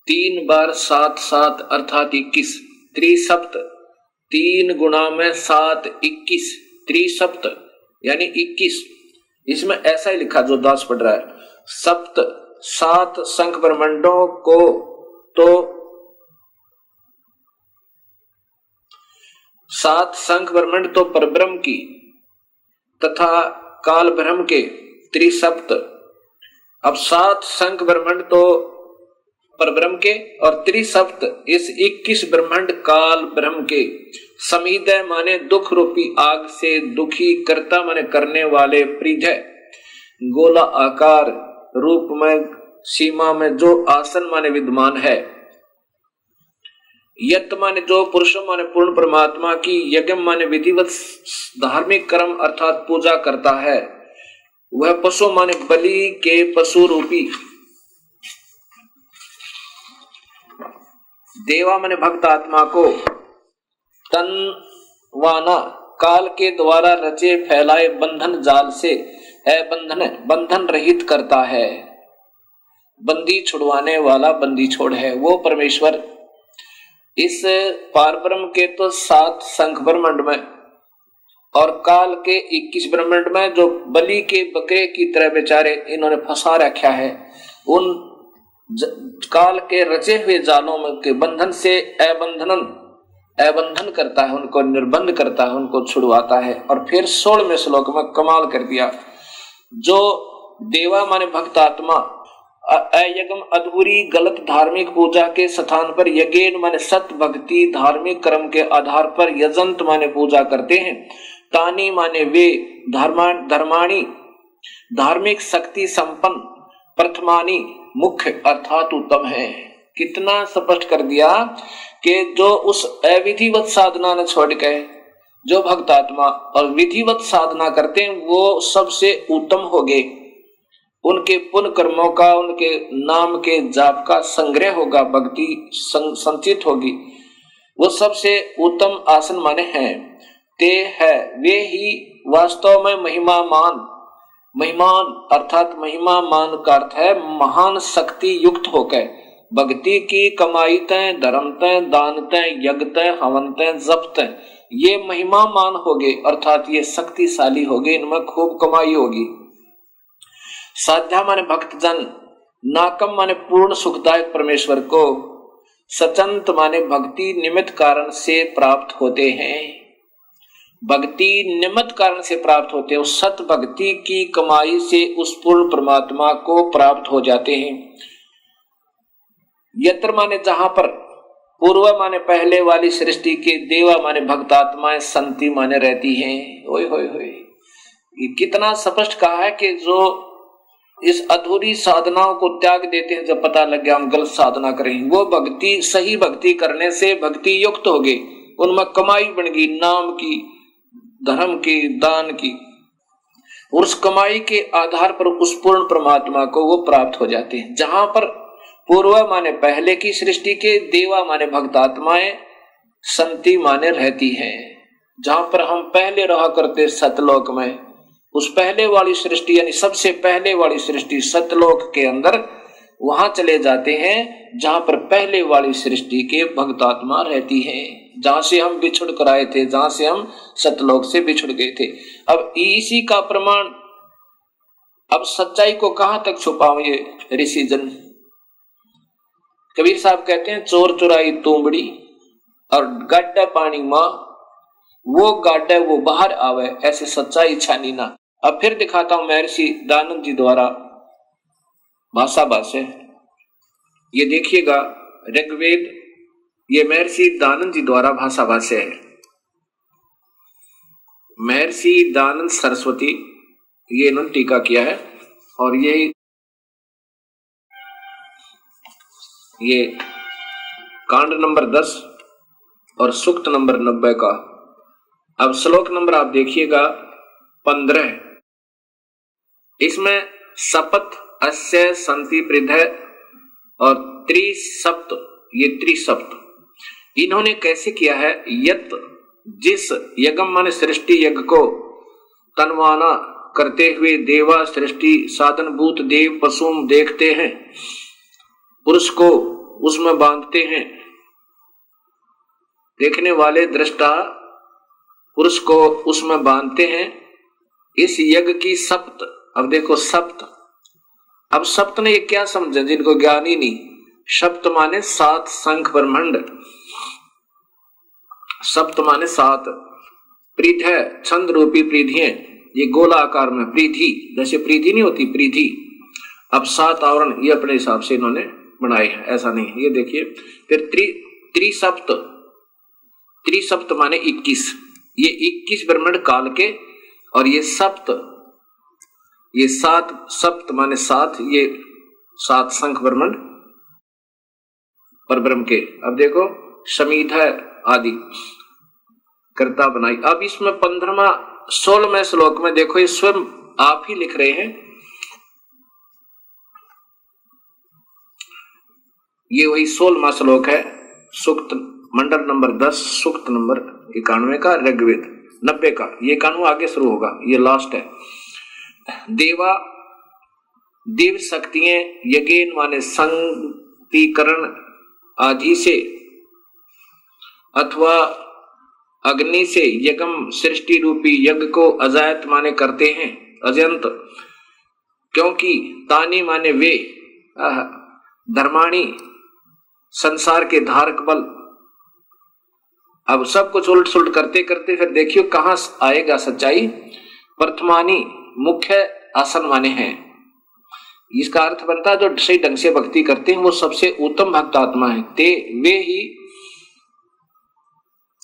3 बार 7 7 अर्थात 21, त्रिसप्त 3 गुणा में 7 21, त्रिसप्त यानी 21। इसमें ऐसा ही लिखा जो दास पढ़ रहा है, सप्त 7 संख ब्रह्मांडों को तो 7 संख ब्रह्मांड तो परब्रह्म की तथा काल ब्रह्म के त्रिसप्त। अब 7 संख ब्रह्मांड तो परब्रह्म के और त्रिसप्त इस 21 ब्रह्मांड काल ब्रह्म के। समीदय माने दुख रूपी आग से दुखी, कर्ता माने करने वाले, प्रीधय गोला आकार रूप में सीमा में जो आसन माने विद्यमान है, यत माने जो पुरुष माने पूर्ण परमात्मा की, यज्ञ माने विधिवत धार्मिक कर्म अर्थात पूजा करता है, वह पशु माने बलि के पशु रूपी, देवा माने भक्त आत्मा को, तनवाना काल के द्वारा रचे फैलाए बंधन जाल से बंधन रहित करता है, बंदी छुड़वाने वाला बंदी छोड़ है वो परमेश्वर। इस पारब्रह्म के तो 7 संख ब्रह्मांड में और काल के 21 ब्रह्मांड में जो बलि के बकरे की तरह बेचारे इन्होंने फंसा रखा है, उन काल के रचे हुए जालों में के बंधन से अबंधन करता है, उनको निर्बंध करता है, उनको छुड़वाता है। और फिर 16वें श्लोक में कमाल कर दिया, जो देवा माने भक्त आत्मा अयगम अधूरी गलत धार्मिक पूजा के स्थान पर यज्ञ माने सत भक्ति धार्मिक कर्म के आधार पर यजंत माने पूजा करते हैं। तानी माने वे धर्माणी धार्मिक शक्ति संपन्न प्रथमानी मुख्य अर्थात उत्तम है। कितना स्पष्ट कर दिया कि जो उस अविधिवत साधना ने छोड़ के जो भक्तात्मा और विधिवत साधना करते हैं वो सबसे उत्तम हो गए। उनके पुण्य कर्मों का उनके नाम के जाप का संग्रह होगा, भक्ति संचित होगी, वो सबसे उत्तम आसन माने हैं। ते है वे ही वास्तव में महिमान अर्थात महिमा मान का अर्थ है महान शक्ति युक्त होकर भक्ति की कमाई तय धर्म तय दान तय यज्ञ तय हवन तय जप तय ये महिमा मान होगे अर्थात ये शक्तिशाली होगे, इनमें खूब कमाई होगी। साध्या माने भक्तजन, नाकम माने पूर्ण सुखदायक परमेश्वर को, सचंत माने भक्ति निमित्त कारण से प्राप्त होते हैं। भक्ति निमित्त कारण से प्राप्त होते हैं, उस सत भक्ति की कमाई से उस पूर्ण परमात्मा को प्राप्त हो जाते हैं। यत्र माने जहां पर, पूर्व माने पहले वाली सृष्टि के, देवा माने भक्तात्माएं, संति माने रहती हैं। ओए होए होए, ये कितना स्पष्ट कहा है कि जो इस अधूरी साधनाओं को त्याग देते हैं, जब पता लग गया हम गलत साधना करें, वो भक्ति सही भक्ति करने से भक्ति युक्त हो गए, उनमें कमाई बन गई, नाम की, धर्म की, दान की, और उस कमाई के आधार पर उस पूर्ण परमात्मा को वो प्राप्त हो जाते हैं। जहां पर पूर्व माने पहले की सृष्टि के, देवा माने भक्तात्माएं, संति माने रहती हैं। जहां पर हम पहले रहा करते सतलोक में, उस पहले वाली सृष्टि यानी सबसे पहले वाली सृष्टि सतलोक के अंदर, वहां चले जाते हैं जहां पर पहले वाली सृष्टि के भक्तात्मा रहती हैं, जहां से हम बिछुड़ कर आए थे, जहां से हम सतलोक से बिछुड़ गए थे। अब इसी का प्रमाण, अब सच्चाई को कहां तक छुपाऊं ये ऋषिजन। कबीर साहब कहते हैं चोर चुराई तुमड़ी और गाड्डा पानी मां, वो गाड्डा वो बाहर आवे, ऐसे सच्चाई छानी ना। अब फिर दिखाता हूं महर्षि दानंद जी द्वारा भाषा भाष्य, ये देखिएगा ऋग्वेद, ये महर्षि दानंद जी द्वारा भाषा भाष्य है। महर्षि दानंद सरस्वती, ये इन्होंने टीका किया है, और ये कांड नंबर 10 और सूक्त नंबर 90 का। अब श्लोक नंबर आप देखिएगा 15, इसमें सपथ अस्य संति पृथ्वी और त्रिसप्त, ये त्रिसप्त इन्होंने कैसे किया है। यत जिस यज्ञ माने सृष्टि यज्ञ को तनवाना करते हुए देवा सृष्टि साधनभूत देव पशुम देखते हैं, पुरुष को उसमें बांधते हैं, देखने वाले दृष्टा पुरुष को उसमें बांधते हैं। इस यज्ञ की सप्त, अब देखो सप्त, अब सप्त ने ये क्या समझा जिनको ज्ञान ही नहीं। सप्त माने 7 शंख ब्रह्मांड, सप्त माने 7, पृथ्वी छंद रूपी पृथ्वी, ये गोला आकार में पृथ्वी, जैसे पृथ्वी नहीं होती पृथ्वी, अब 7 आवरण ये अपने हिसाब से इन्होंने बनाए हैं, ऐसा नहीं। ये देखिए फिर त्रिसप्त, त्रिसप्त माने 21, ये 21 ब्रह्मांड काल के, और ये सप्त, ये 7 सप्त माने 7, ये 7 शंख ब्रह्मांड पर ब्रह्म के। अब देखो समीधा आदि कर्ता बनाई। अब इसमें 15वां 16वें श्लोक में देखो, ये स्वयं आप ही लिख रहे हैं, ये वही 16वां श्लोक है, सूक्त मंडल नंबर 10 सूक्त नंबर 91 का, ऋग्वेद 90 का, ये 91 आगे शुरू होगा, ये लास्ट है। देवा देव शक्तियां यज्ञ माने संतीकरण आदि से अथवा अग्नि से यज्ञ सृष्टि रूपी यज्ञ को अजायत माने करते हैं, अजंत, क्योंकि तानी माने वे धर्माणी संसार के धारक बल। अब सब कुछ उलट सुलट करते करते फिर देखियो कहां आएगा सच्चाई। प्रथमानी मुख्य आसन माने हैं, इसका अर्थ बनता है जो सही ढंग से भक्ति करते हैं वो सबसे उत्तम भक्त आत्मा है। ते वे ही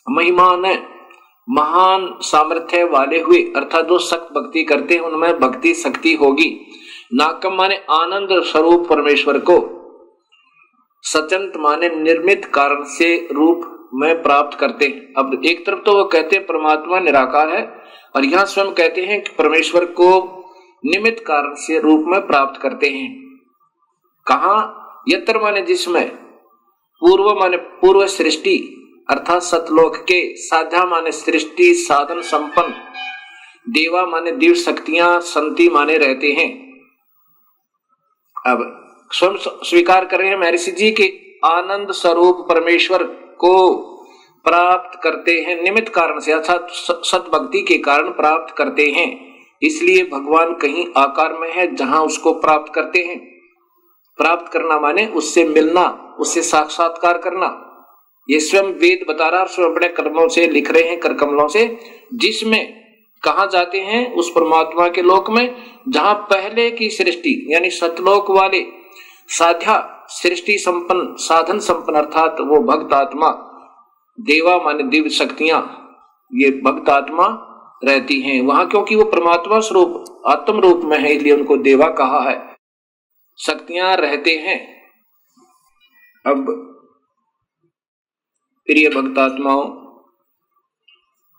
महिमान महान सामर्थ्य वाले हुए, अर्थात जो सख्त भक्ति करते हैं उनमें भक्ति शक्ति होगी। नाकम माने आनंद स्वरूप परमेश्वर को, सचंत माने निर्मित कारण से रूप में प्राप्त करते हैं। अब एक तरफ तो वो कहते हैं परमात्मा निराकार है, और यहां स्वयं कहते हैं कि परमेश्वर को निमित्त कारण से रूप में प्राप्त करते हैं। कहा? यत्र माने जिसमें, पूर्व माने पूर्व सृष्टि अर्थात सतलोक के, साध्या माने सृष्टि साधन संपन्न, देवा माने दिव्य शक्तियां, संति माने रहते हैं। अब स्वयं स्वीकार कर रहे हैं महर्षि जी के आनंद स्वरूप परमेश्वर को प्राप्त करते हैं निमित्त कारण से, अर्थात सतभक्ति के कारण प्राप्त करते हैं। इसलिए भगवान कहीं आकार में है जहां उसको प्राप्त करते हैं। प्राप्त करना माने उससे मिलना, उससे साक्षात्कार करना। ये स्वयं वेद बता रहा है, स्वयं अपने कर्मों से लिख रहे हैं, कर कमलों से, जिसमें कहा जाते हैं उस परमात्मा के लोक में जहां पहले की सृष्टि यानी सतलोक वाले साध्या सृष्टि संपन्न साधन संपन्न अर्थात वो भक्त आत्मा, देवा माने दिव्य शक्तियां, ये भक्त आत्मा रहती हैं वहां, क्योंकि वो परमात्मा स्वरूप आत्म रूप में है इसलिए उनको देवा कहा है, शक्तियां रहते हैं। अब प्रिय भक्त आत्माओं,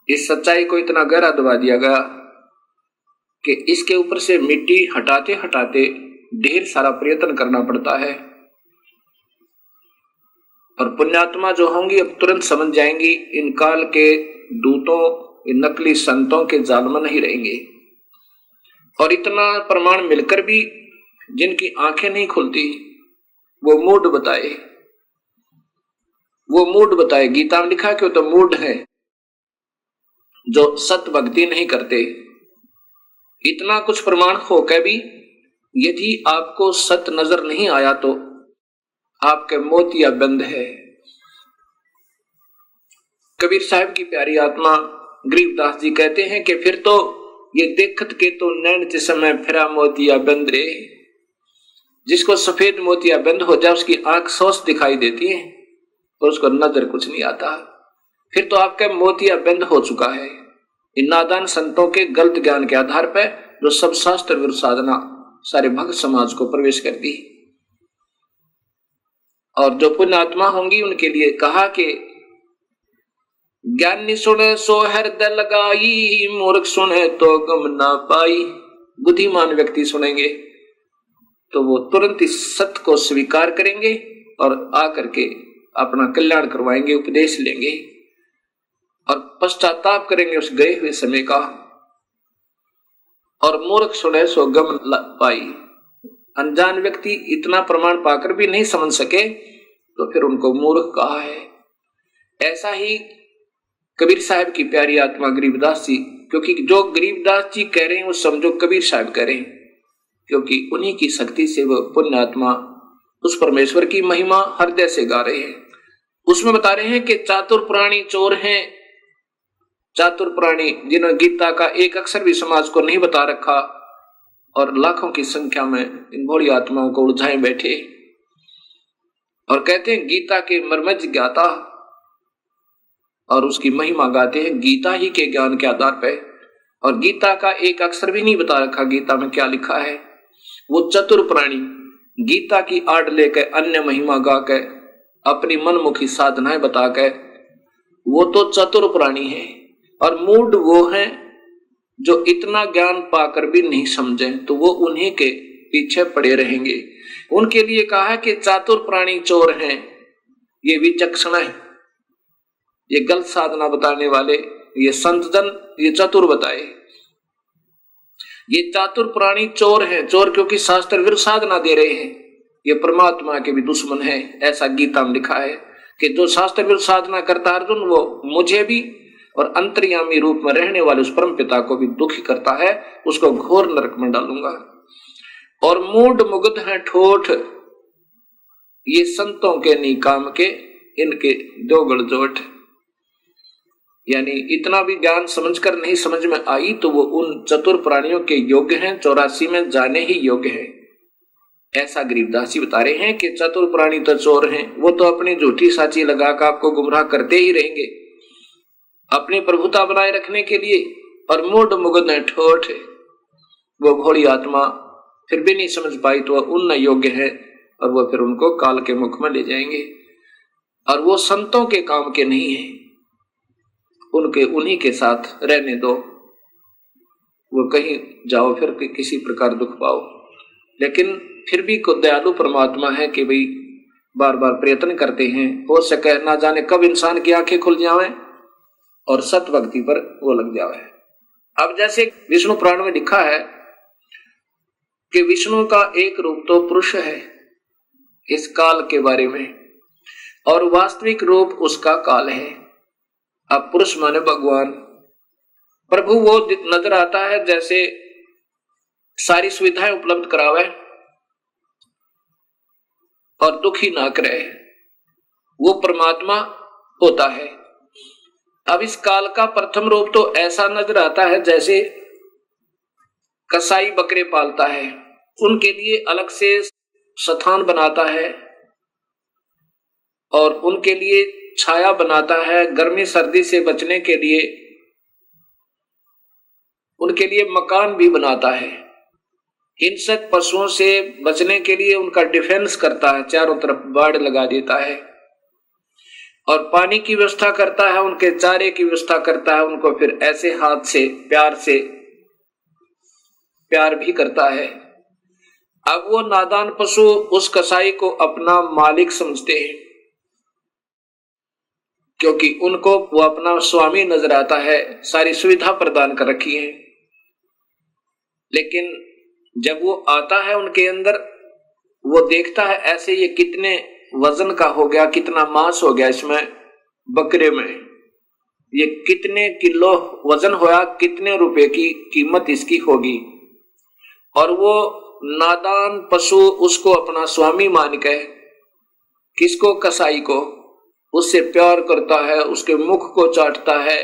इस सच्चाई को इतना गहरा दबा दिया गया कि इसके ऊपर से मिट्टी हटाते हटाते ढेर सारा प्रयत्न करना पड़ता है। और पुण्यात्मा जो होंगी अब तुरंत समझ जाएंगी, इन काल के दूतों, इन नकली संतों के जाल में नहीं रहेंगे। और इतना प्रमाण मिलकर भी जिनकी आंखें नहीं खुलती वो मूड बताए, वो मूड बताए। गीता में लिखा कि वो तो मूड है जो सत भक्ति नहीं करते। इतना कुछ प्रमाण होकर भी यदि आपको सत नजर नहीं आया तो आपके मोतिया बंद है। कबीर साहब की प्यारी आत्मा गरीबदास जी कहते हैं कि फिर तो ये देखत के तो नैन जिसमें फिरा मोतिया बंद रे। जिसको सफेद मोतिया बंद हो जाए उसकी आंख सोच दिखाई देती है और उसको नजर कुछ नहीं आता। फिर तो आपका मोतिया बंद हो चुका है इन नादान संतों के गलत ज्ञान के आधार पर, जो सब शास्त्र विरुद्ध साधना सारे भक्त समाज को प्रवेश कर दी। और जो पुण्य आत्मा होंगी उनके लिए कहा कि ज्ञानी सुने सो हृदय लगाई, मूर्ख सुने तो गम ना पाई। बुद्धिमान व्यक्ति सुनेंगे तो वो तुरंत इस सत्य को स्वीकार करेंगे और आकर के अपना कल्याण करवाएंगे, उपदेश लेंगे और पश्चाताप करेंगे उस गए हुए समय का। और मूर्ख सुने सो गम पाई। अनजान व्यक्ति इतना प्रमाण पाकर भी नहीं समझ सके तो फिर उनको मूर्ख कहा है। ऐसा ही कबीर साहब की प्यारी आत्मा गरीबदास जी, क्योंकि जो गरीबदास जी कह रहे हैं वो समझो कबीर साहब कह रहे हैं, क्योंकि उन्हीं की शक्ति से वो पुण्य आत्मा उस परमेश्वर की महिमा हृदय से गा रहे हैं। उसमें बता रहे हैं कि चातुर प्राणी चोर हैं। चातुर प्राणी जिन्होंने गीता का एक अक्षर भी समाज को नहीं बता रखा और लाखों की संख्या में इन भोली आत्माओं को उलझाए बैठे, और कहते हैं गीता के मर्मज्ञ ज्ञाता, और उसकी महिमा गाते हैं गीता ही के ज्ञान के आधार पर। और गीता का एक अक्षर भी नहीं बता रखा गीता में क्या लिखा है। वो चतुर प्राणी गीता की आड़ लेकर अन्य महिमा गाकर अपनी मनमुखी साधनाएं बताकर वो तो चतुर प्राणी है। और मूढ़ वो हैं जो इतना ज्ञान पाकर भी नहीं समझे तो वो उन्हीं के पीछे पड़े रहेंगे। उनके लिए कहा है कि चातुर प्राणी चोर हैं, ये विचक्षण है, ये गलत साधना बताने वाले, ये संत जन ये चतुर बताए। ये चातुर प्राणी चोर हैं, चोर क्योंकि शास्त्र विरुद्ध साधना दे रहे हैं, ये परमात्मा के भी दुश्मन है। ऐसा गीता में लिखा है कि जो शास्त्र विरुद्ध साधना करता है अर्जुन, वो मुझे भी और अंतर्यामी रूप में रहने वाले उस परम पिता को भी दुखी करता है, उसको घोर नरक में डालूंगा। और मूढ़ मुग्ध हैं ठोठ, ये संतों के निकाम के इनके दो गड़जोट। यानी इतना भी ज्ञान समझकर नहीं समझ में आई तो वो उन चतुर प्राणियों के योग्य हैं, 84 में जाने ही योग्य है। ऐसा गरीबदास जी बता रहे हैं कि चतुर प्राणी तो चोर हैं, वो तो अपनी झूठी साची लगाकर आपको गुमराह करते ही रहेंगे अपनी प्रभुता बनाए रखने के लिए। और मूढ़ मुग्ध ठोठ वो भोली आत्मा फिर भी नहीं समझ पाई तो वह उन योग्य है, और वो फिर उनको काल के मुख में ले जाएंगे। और वो संतों के काम के नहीं है, उनके उन्हीं के साथ रहने दो, वो कहीं जाओ फिर किसी प्रकार दुख पाओ। लेकिन फिर भी को दयालु परमात्मा है कि भाई बार बार प्रयत्न करते हैं, हो सके ना जाने कब इंसान की आंखें खुल जावे और सत भक्ति पर वो लग जावे। अब जैसे विष्णु पुराण में लिखा है कि विष्णु का एक रूप तो पुरुष है इस काल के बारे में, और वास्तविक रूप उसका काल है। अब पुरुष माने भगवान, प्रभु वो नजर आता है जैसे सारी सुविधाएं उपलब्ध करावे और दुखी ना करे, वो परमात्मा होता है। अब इस काल का प्रथम रूप तो ऐसा नजर आता है जैसे कसाई बकरे पालता है, उनके लिए अलग से स्थान बनाता है और उनके लिए छाया बनाता है, गर्मी सर्दी से बचने के लिए उनके लिए मकान भी बनाता है, हिंसक पशुओं से बचने के लिए उनका डिफेंस करता है, चारों तरफ बाड़ लगा देता है, और पानी की व्यवस्था करता है, उनके चारे की व्यवस्था करता है, उनको फिर ऐसे हाथ से प्यार भी करता है। अब वो नादान पशु उस कसाई को अपना मालिक समझते हैं, क्योंकि उनको वो अपना स्वामी नजर आता है, सारी सुविधा प्रदान कर रखी है। लेकिन जब वो आता है उनके अंदर, वो देखता है ऐसे ये कितने वजन का हो गया, कितना मांस हो गया इसमें, बकरे में ये कितने किलो वजन होया, कितने रुपए की कीमत इसकी होगी। और वो नादान पशु उसको अपना स्वामी मान के, किसको, कसाई को, उससे प्यार करता है, उसके मुख को चाटता है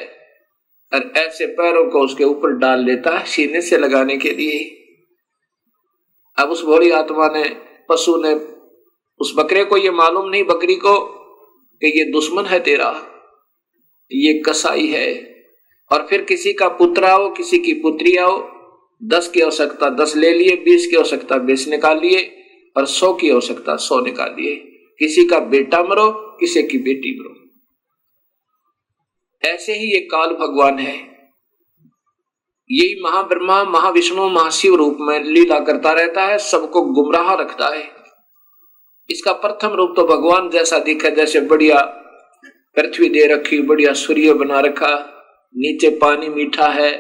और ऐसे पैरों को उसके ऊपर डाल लेता है सीने से लगाने के लिए। अब उस भोली आत्मा ने, पशु ने, उस बकरे को ये मालूम नहीं, बकरी को, कि ये दुश्मन है तेरा, ये कसाई है। और फिर किसी का पुत्र आओ, किसी की पुत्री आओ, 10 की आवश्यकता 10 ले लिए, 20 की आवश्यकता 20 निकाल लिए, और 100 की आवश्यकता 100 निकाल लिए। किसी का बेटा मरो, किसी की बेटी मरो। ऐसे ही ये काल भगवान है, यही महाब्रह्मा, महाविष्णु, महाशिव रूप में लीला करता रहता है, सबको गुमराह रखता है। इसका प्रथम रूप तो भगवान जैसा दिखा, जैसे बढ़िया पृथ्वी दे रखी, बढ़िया सूर्य बना रखा, नीचे पानी मीठा है,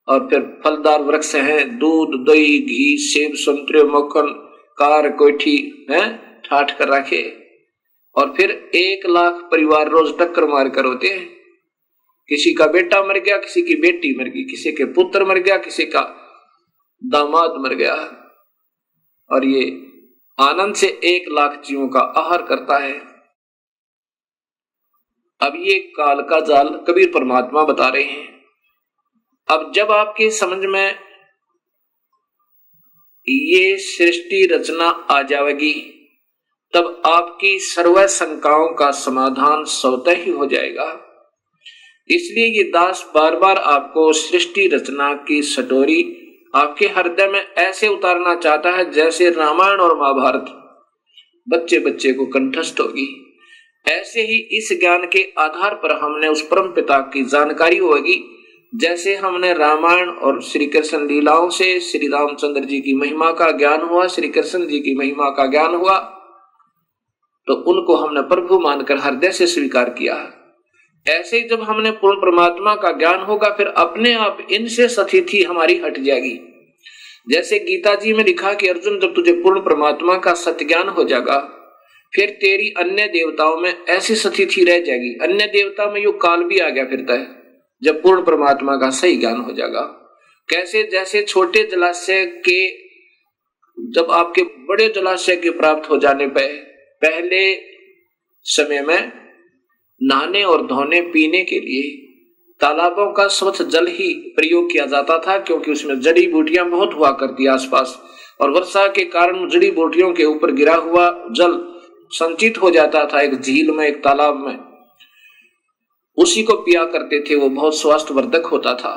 और फिर फलदार वृक्ष हैं, दूध, दही, घी, सेब, संतरे, मक्खन, कार, कोठी है ठाठ कर रखे। और फिर 1 लाख परिवार रोज टक्कर मार कर होते हैं, किसी का बेटा मर गया, किसी की बेटी मर गई, किसी के पुत्र मर गया, किसी का दामाद मर गया, और ये आनंद से 1 लाख जीवों का आहार करता है। अब ये काल का जाल कबीर परमात्मा बता रहे हैं। अब जब आपके समझ में ये सृष्टि रचना आ जाएगी, तब आपकी सर्व शंकाओं का समाधान स्वतः ही हो जाएगा। इसलिए ये दास बार बार आपको सृष्टि रचना की सटोरी आपके हृदय में ऐसे उतारना चाहता है जैसे रामायण और महाभारत बच्चे बच्चे को कंठस्थ होगी। ऐसे ही इस ज्ञान के आधार पर हमने उस परम पिता की जानकारी होगी, जैसे हमने रामायण और श्री कृष्ण लीलाओं से श्री रामचंद्र जी की महिमा का ज्ञान हुआ, श्री कृष्ण जी की महिमा का ज्ञान हुआ, तो उनको हमने प्रभु मानकर हृदय से स्वीकार किया। ऐसे ही जब हमने पूर्ण परमात्मा का ज्ञान होगा, फिर अपने आप इनसे स्थिति हमारी हट जाएगी। जैसे गीता जी में लिखा कि अर्जुन, जब तुझे पूर्ण परमात्मा का सत्य ज्ञान हो जाएगा, फिर तेरी अन्य देवताओं में ऐसी स्थिति रह जाएगी। अन्य देवता में यो काल भी आ गया फिरता है, जब पूर्ण परमात्मा का सही ज्ञान हो जाएगा। कैसे, जैसे छोटे जलाशय के, जब आपके बड़े जलाशय के प्राप्त हो जाने पर पहले समय में नहाने और धोने पीने के लिए तालाबों का स्वच्छ जल ही प्रयोग किया जाता था, क्योंकि उसमें जड़ी बूटियां बहुत हुआ करती आसपास, और वर्षा के कारण जड़ी बूटियों के ऊपर गिरा हुआ जल संचित हो जाता था एक झील में, एक तालाब में, उसी को पिया करते थे। वो बहुत स्वास्थ्यवर्धक होता था।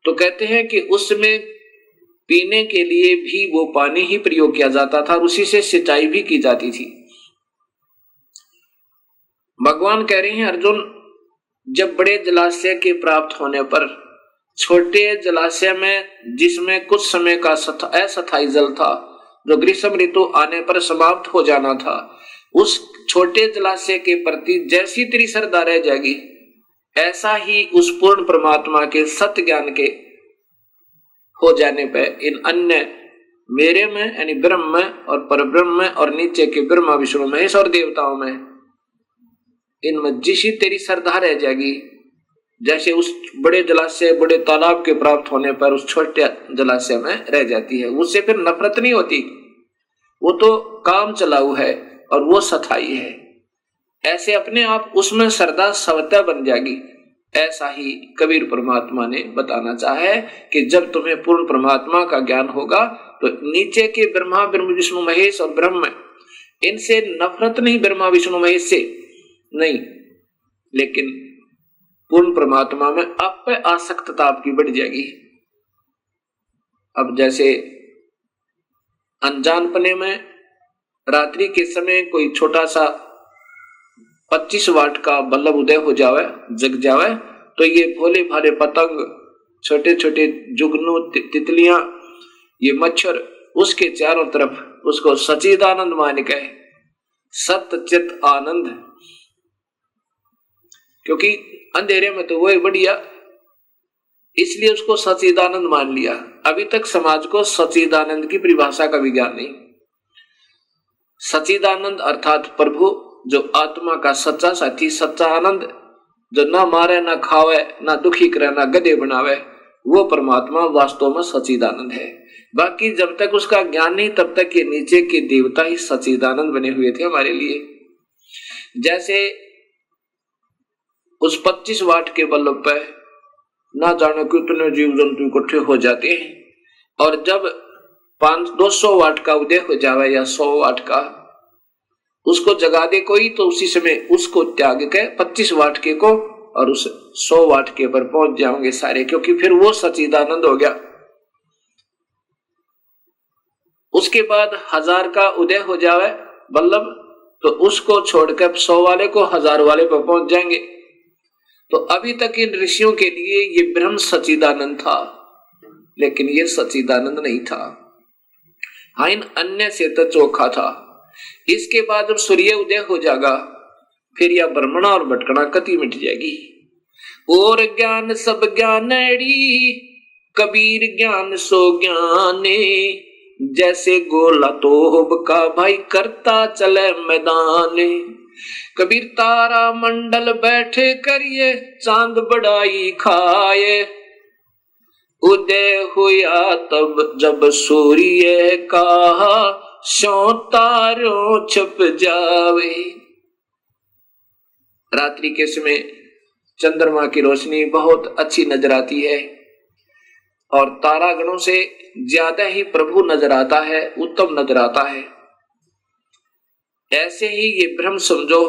तो कहते हैं कि उसमें पीने के लिए भी वो पानी ही प्रयोग किया जाता था और उसी से सिंचाई भी की जाती थी। भगवान कह रहे हैं अर्जुन, जब बड़े जलाशय के प्राप्त होने पर छोटे जलाशय में, जिसमें कुछ समय का अस्थायी जल था, जो ग्रीष्म ऋतु आने पर समाप्त हो जाना था, उस छोटे जलाशय के प्रति जैसी तेरी श्रद्धा रह जाएगी, ऐसा ही उस पूर्ण परमात्मा के सत्य ज्ञान के हो जाने पर इन अन्य मेरे में यानी ब्रह्म में और परब्रह्म में और नीचे के ब्रह्मा विष्णु महेश और देवताओं में, इनमें जिसी तेरी श्रद्धा रह जाएगी, जैसे उस बड़े जलाशय बड़े तालाब के प्राप्त होने पर उस छोटे जलाशय में रह जाती है, उससे फिर नफरत नहीं होती, वो तो काम चलाऊ है और वो सथाई है। ऐसे अपने आप उसमें श्रद्धा स्वतः बन जाएगी। ऐसा ही कबीर परमात्मा ने बताना चाहा है कि जब तुम्हें पूर्ण परमात्मा का ज्ञान होगा तो नीचे के ब्रह्मा विष्णु महेश और ब्रह्म, इनसे नफरत नहीं, ब्रह्मा विष्णु महेश से नहीं, लेकिन पूर्ण परमात्मा में आप पे आसक्तता आपकी बढ़ जाएगी। अब जैसे अनजानपने में रात्रि के समय कोई छोटा सा 25 वाट का बल्ब उदय हो जावे, जग जावे, तो ये भोले भाले पतंग, छोटे छोटे जुगनू, तितलियां, ये मच्छर उसके चारों तरफ उसको सच्चिदानंद मान के, सत्य चित आनंद, क्योंकि अंधेरे में तो वही बढ़िया, इसलिए उसको सच्चिदानंद मान लिया। अभी तक समाज को सच्चिदानंद की परिभाषा का विज्ञान नहीं। सच्चिदानंद अर्थात प्रभु, जो आत्मा का सच्चा साथी, सच्चा आनंद, जो ना मारे ना खावे ना दुखी करे ना गधे बनावे, वो परमात्मा वास्तव में सच्चिदानंद है। बाकी जब तक उसका ज्ञान नहीं तब तक ये नीचे के देवता ही सच्चिदानंद बने हुए थे हमारे लिए। जैसे उस 25 वाट के बल्ब पे ना जाने कितने जीव जंतु इकट्ठे हो जाते हैं, और जब 200 वाट का उदय हो जावे या 100 वाट का, उसको जगा दे कोई तो उसी समय उसको त्याग के 25 वाट के को और उस 100 वाट के पर पहुंच जाओगे सारे, क्योंकि फिर वो सच्चिदानंद हो गया। उसके बाद 1000 का उदय हो जावे बल्लभ, तो उसको छोड़कर 100 वाले को 1000 वाले पर पहुंच जाएंगे। तो अभी तक इन ऋषियों के लिए ये ब्रह्म सच्चिदानंद था, लेकिन ये सच्चिदानंद नहीं था। हाँ, इन अन्य से तो चोखा था। इसके बाद जब सूर्य उदय हो जाएगा, फिर यह भ्रमणा और भटकना कति मिट जाएगी। और ज्ञान सब ज्ञानड़ी, कबीर ज्ञान सो ज्ञाने, जैसे गोला तोहब का भाई करता चले मैदाने। कबीर तारा मंडल बैठे करिए, चांद बड़ाई खाए, उदय हुआ तब जब सूर्य का सो तारों छप जावे। रात्रि के समय चंद्रमा की रोशनी बहुत अच्छी नजर आती है और तारागणों से ज्यादा ही प्रभु नजर आता है, उत्तम नजर आता है। ऐसे ही ये ब्रह्म समझो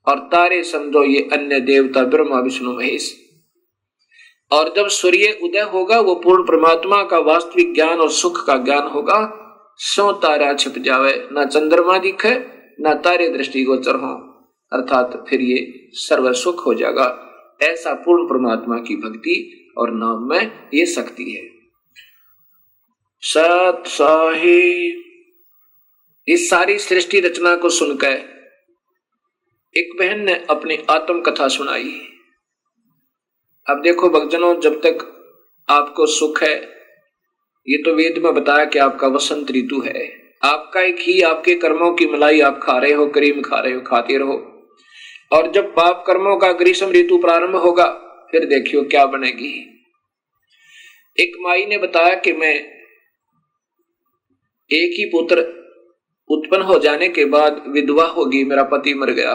और तारे समझो, ये अन्य देवता ब्रह्मा विष्णु महेश। और जब सूर्य उदय होगा वो पूर्ण परमात्मा का वास्तविक ज्ञान और सुख का ज्ञान होगा। 100 तारा छिप जावे, ना चंद्रमा दिखे ना तारे दृष्टिगोचर हो, अर्थात फिर ये सर्व सुख हो जाएगा। ऐसा पूर्ण परमात्मा की भक्ति और नाम में ये शक्ति है। सत साहिब इस सारी सृष्टि रचना को सुनकर एक बहन ने अपनी आत्म कथा सुनाई। अब देखो भक्तजनों, जब तक आपको सुख है, ये तो वेद में बताया कि आपका वसंत ऋतु है, आपका एक ही आपके कर्मों की मलाई आप खा रहे हो, करीम खा रहे हो, खाते रहो। और जब पाप कर्मों का ग्रीष्म ऋतु प्रारंभ होगा, फिर देखियो क्या बनेगी। एक माई ने बताया कि मैं एक ही पुत्र उत्पन्न हो जाने के बाद विधवा होगी, मेरा पति मर गया।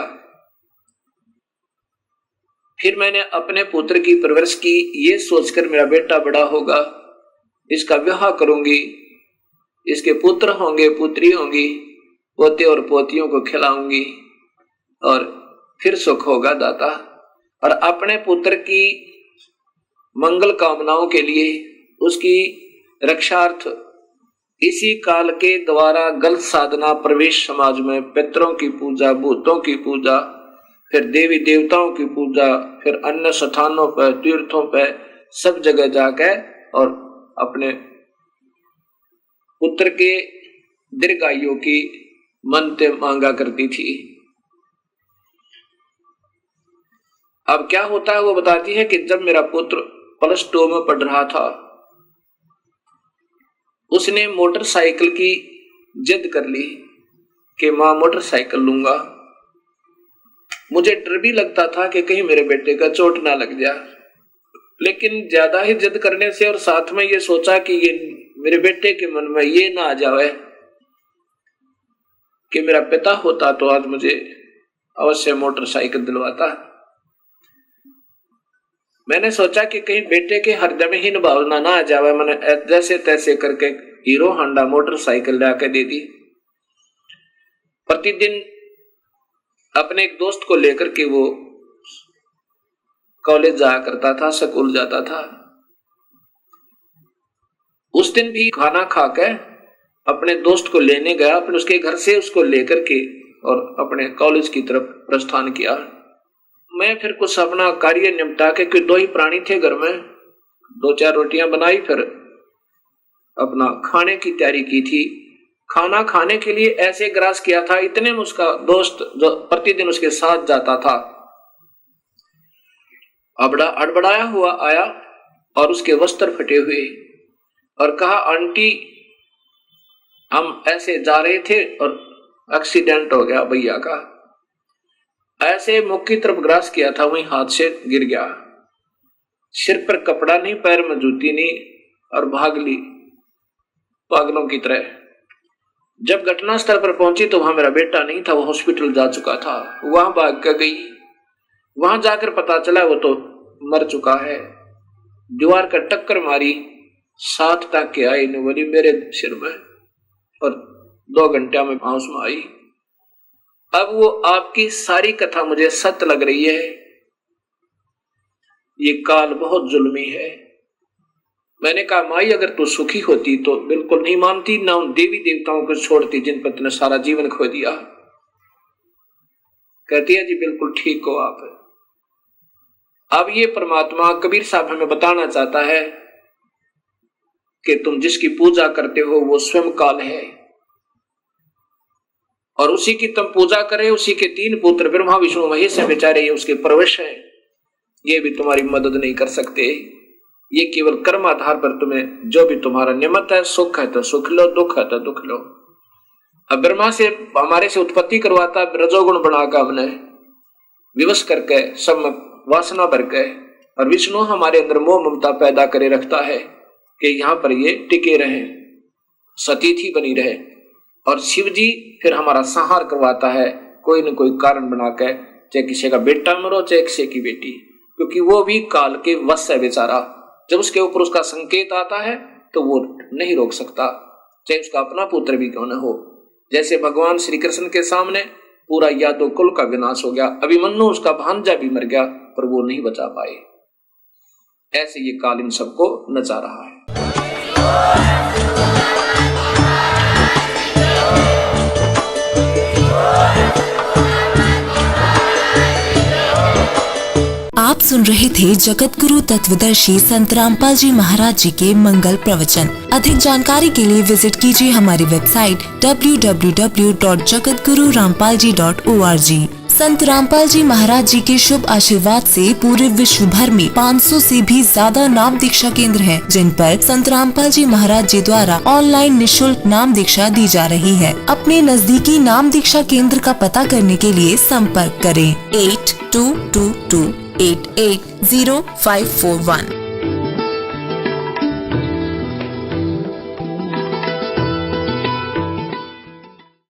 फिर मैंने अपने पुत्र की परवरिश की, ये सोचकर मेरा बेटा बड़ा होगा, इसका विवाह करूंगी, इसके पुत्र होंगे, पुत्री होंगी, पोते और पोतियों को खिलाऊंगी और फिर सुख होगा दाता। और अपने पुत्र की मंगल कामनाओं के लिए, उसकी रक्षार्थ इसी काल के द्वारा गलत साधना, प्रवेश समाज में पितरों की पूजा, भूतों की पूजा, फिर देवी देवताओं की पूजा, फिर अन्य स्थानों पर, तीर्थों पर, सब जगह जाकर और अपने पुत्र के दीर्घायु की मन्नतें मांगा करती थी। अब क्या होता है वो बताती है कि जब मेरा पुत्र +2 में पढ़ रहा था, उसने मोटरसाइकिल की जिद कर ली कि मां मोटरसाइकिल लूंगा। मुझे डर भी लगता था कि कहीं मेरे बेटे का चोट ना लग जाए, लेकिन ज्यादा ही जिद करने से और साथ में ये सोचा कि ये मेरे बेटे के मन में ये ना आ जाए कि मेरा पिता होता तो आज मुझे अवश्य मोटरसाइकिल दिलवाता। मैंने सोचा कि कहीं बेटे के हृदय में हीन भावना ना आ जाए। मैंने जैसे तैसे करके हीरो होंडा मोटरसाइकिल लाके दे दी। प्रतिदिन अपने एक दोस्त को लेकर के वो कॉलेज जाया करता था, स्कूल जाता था। उस दिन भी खाना खाकर अपने दोस्त को लेने गया, अपने उसके घर से उसको लेकर के और अपने कॉलेज की तरफ प्रस्थान किया। मैं फिर कुछ अपना कार्य निपटा के, क्योंकि 2 ही प्राणी थे घर में, 2-4 रोटियां बनाई, फिर अपना खाने की तैयारी की थी। खाना खाने के लिए ऐसे ग्रास किया था, इतने में उसका दोस्त जो प्रतिदिन उसके साथ जाता था अड़बड़ाया हुआ आया और उसके वस्त्र फटे हुए और कहा, आंटी हम ऐसे जा रहे थे और एक्सीडेंट हो गया भैया का। ऐसे मुख की तरफ ग्रास किया था, वहीं हाथ से गिर गया। सिर पर कपड़ा नहीं, पैर में जूती नहीं और भाग ली पागलों की तरह। जब घटनास्थल पर पहुंची तो वहां मेरा बेटा नहीं था, वो हॉस्पिटल जा चुका था। वहां भाग कर गई, वहां जाकर पता चला वो तो मर चुका है। दीवार का टक्कर मारी, 7 टाँके आए बोली मेरे सिर में और 2 घंटे में आंसू में आई। अब वो आपकी सारी कथा मुझे सत्य लग रही है। ये काल बहुत जुल्मी है। मैंने कहा, माई अगर तू सुखी होती तो बिल्कुल नहीं मानती, ना उन देवी देवताओं को छोड़ती जिन पर तूने सारा जीवन खो दिया। कहती है, जी बिल्कुल ठीक हो आप। अब ये परमात्मा कबीर साहब हमें बताना चाहता है कि तुम जिसकी पूजा करते हो वो स्वयं काल है और उसी की तुम पूजा करे। उसी के 3 पुत्र ब्रह्मा विष्णु महेश है, बेचारे ये उसके प्रवेश है, ये भी तुम्हारी मदद नहीं कर सकते। ये केवल कर्म आधार पर तुम्हें जो भी तुम्हारा नियमित है, सुख है तो सुख लो, दुख है तो दुख लो। अब ब्रह्मा से हमारे से उत्पत्ति करवाता, रजोगुण बनाकर हमने विवश करके सब में वासना भर के, और विष्णु हमारे अंदर मोह ममता पैदा करे रखता है कि यहाँ पर ये टिके रहे, सतीथि बनी रहे। और शिव जी फिर हमारा संहार करवाता है कोई न कोई कारण बनाकर, चाहे किसी का बेटा मरो चाहे किसी की बेटी, क्योंकि वो भी काल के वश है बेचारा। जब उसके ऊपर उसका संकेत आता है तो वो नहीं रोक सकता, चाहे उसका अपना पुत्र भी क्यों न हो। जैसे भगवान श्री कृष्ण के सामने पूरा यादव कुल का विनाश हो गया, अभिमन्यु उसका भांजा भी मर गया पर वो नहीं बचा पाए। ऐसे ये काल इन सबको नचा रहा है। आप सुन रहे थे जगत गुरु तत्वदर्शी संत रामपाल जी महाराज जी के मंगल प्रवचन। अधिक जानकारी के लिए विजिट कीजिए हमारी वेबसाइट www.jagatgururampalji.org। संत रामपाल जी महाराज जी के शुभ आशीर्वाद से पूरे विश्व भर में 500 से भी ज्यादा नाम दीक्षा केंद्र हैं, जिन पर संत रामपाल जी महाराज जी द्वारा ऑनलाइन निशुल्क नाम दीक्षा दी जा रही है। अपने नजदीकी नाम दीक्षा केंद्र का पता करने के लिए संपर्क करें 8222880541।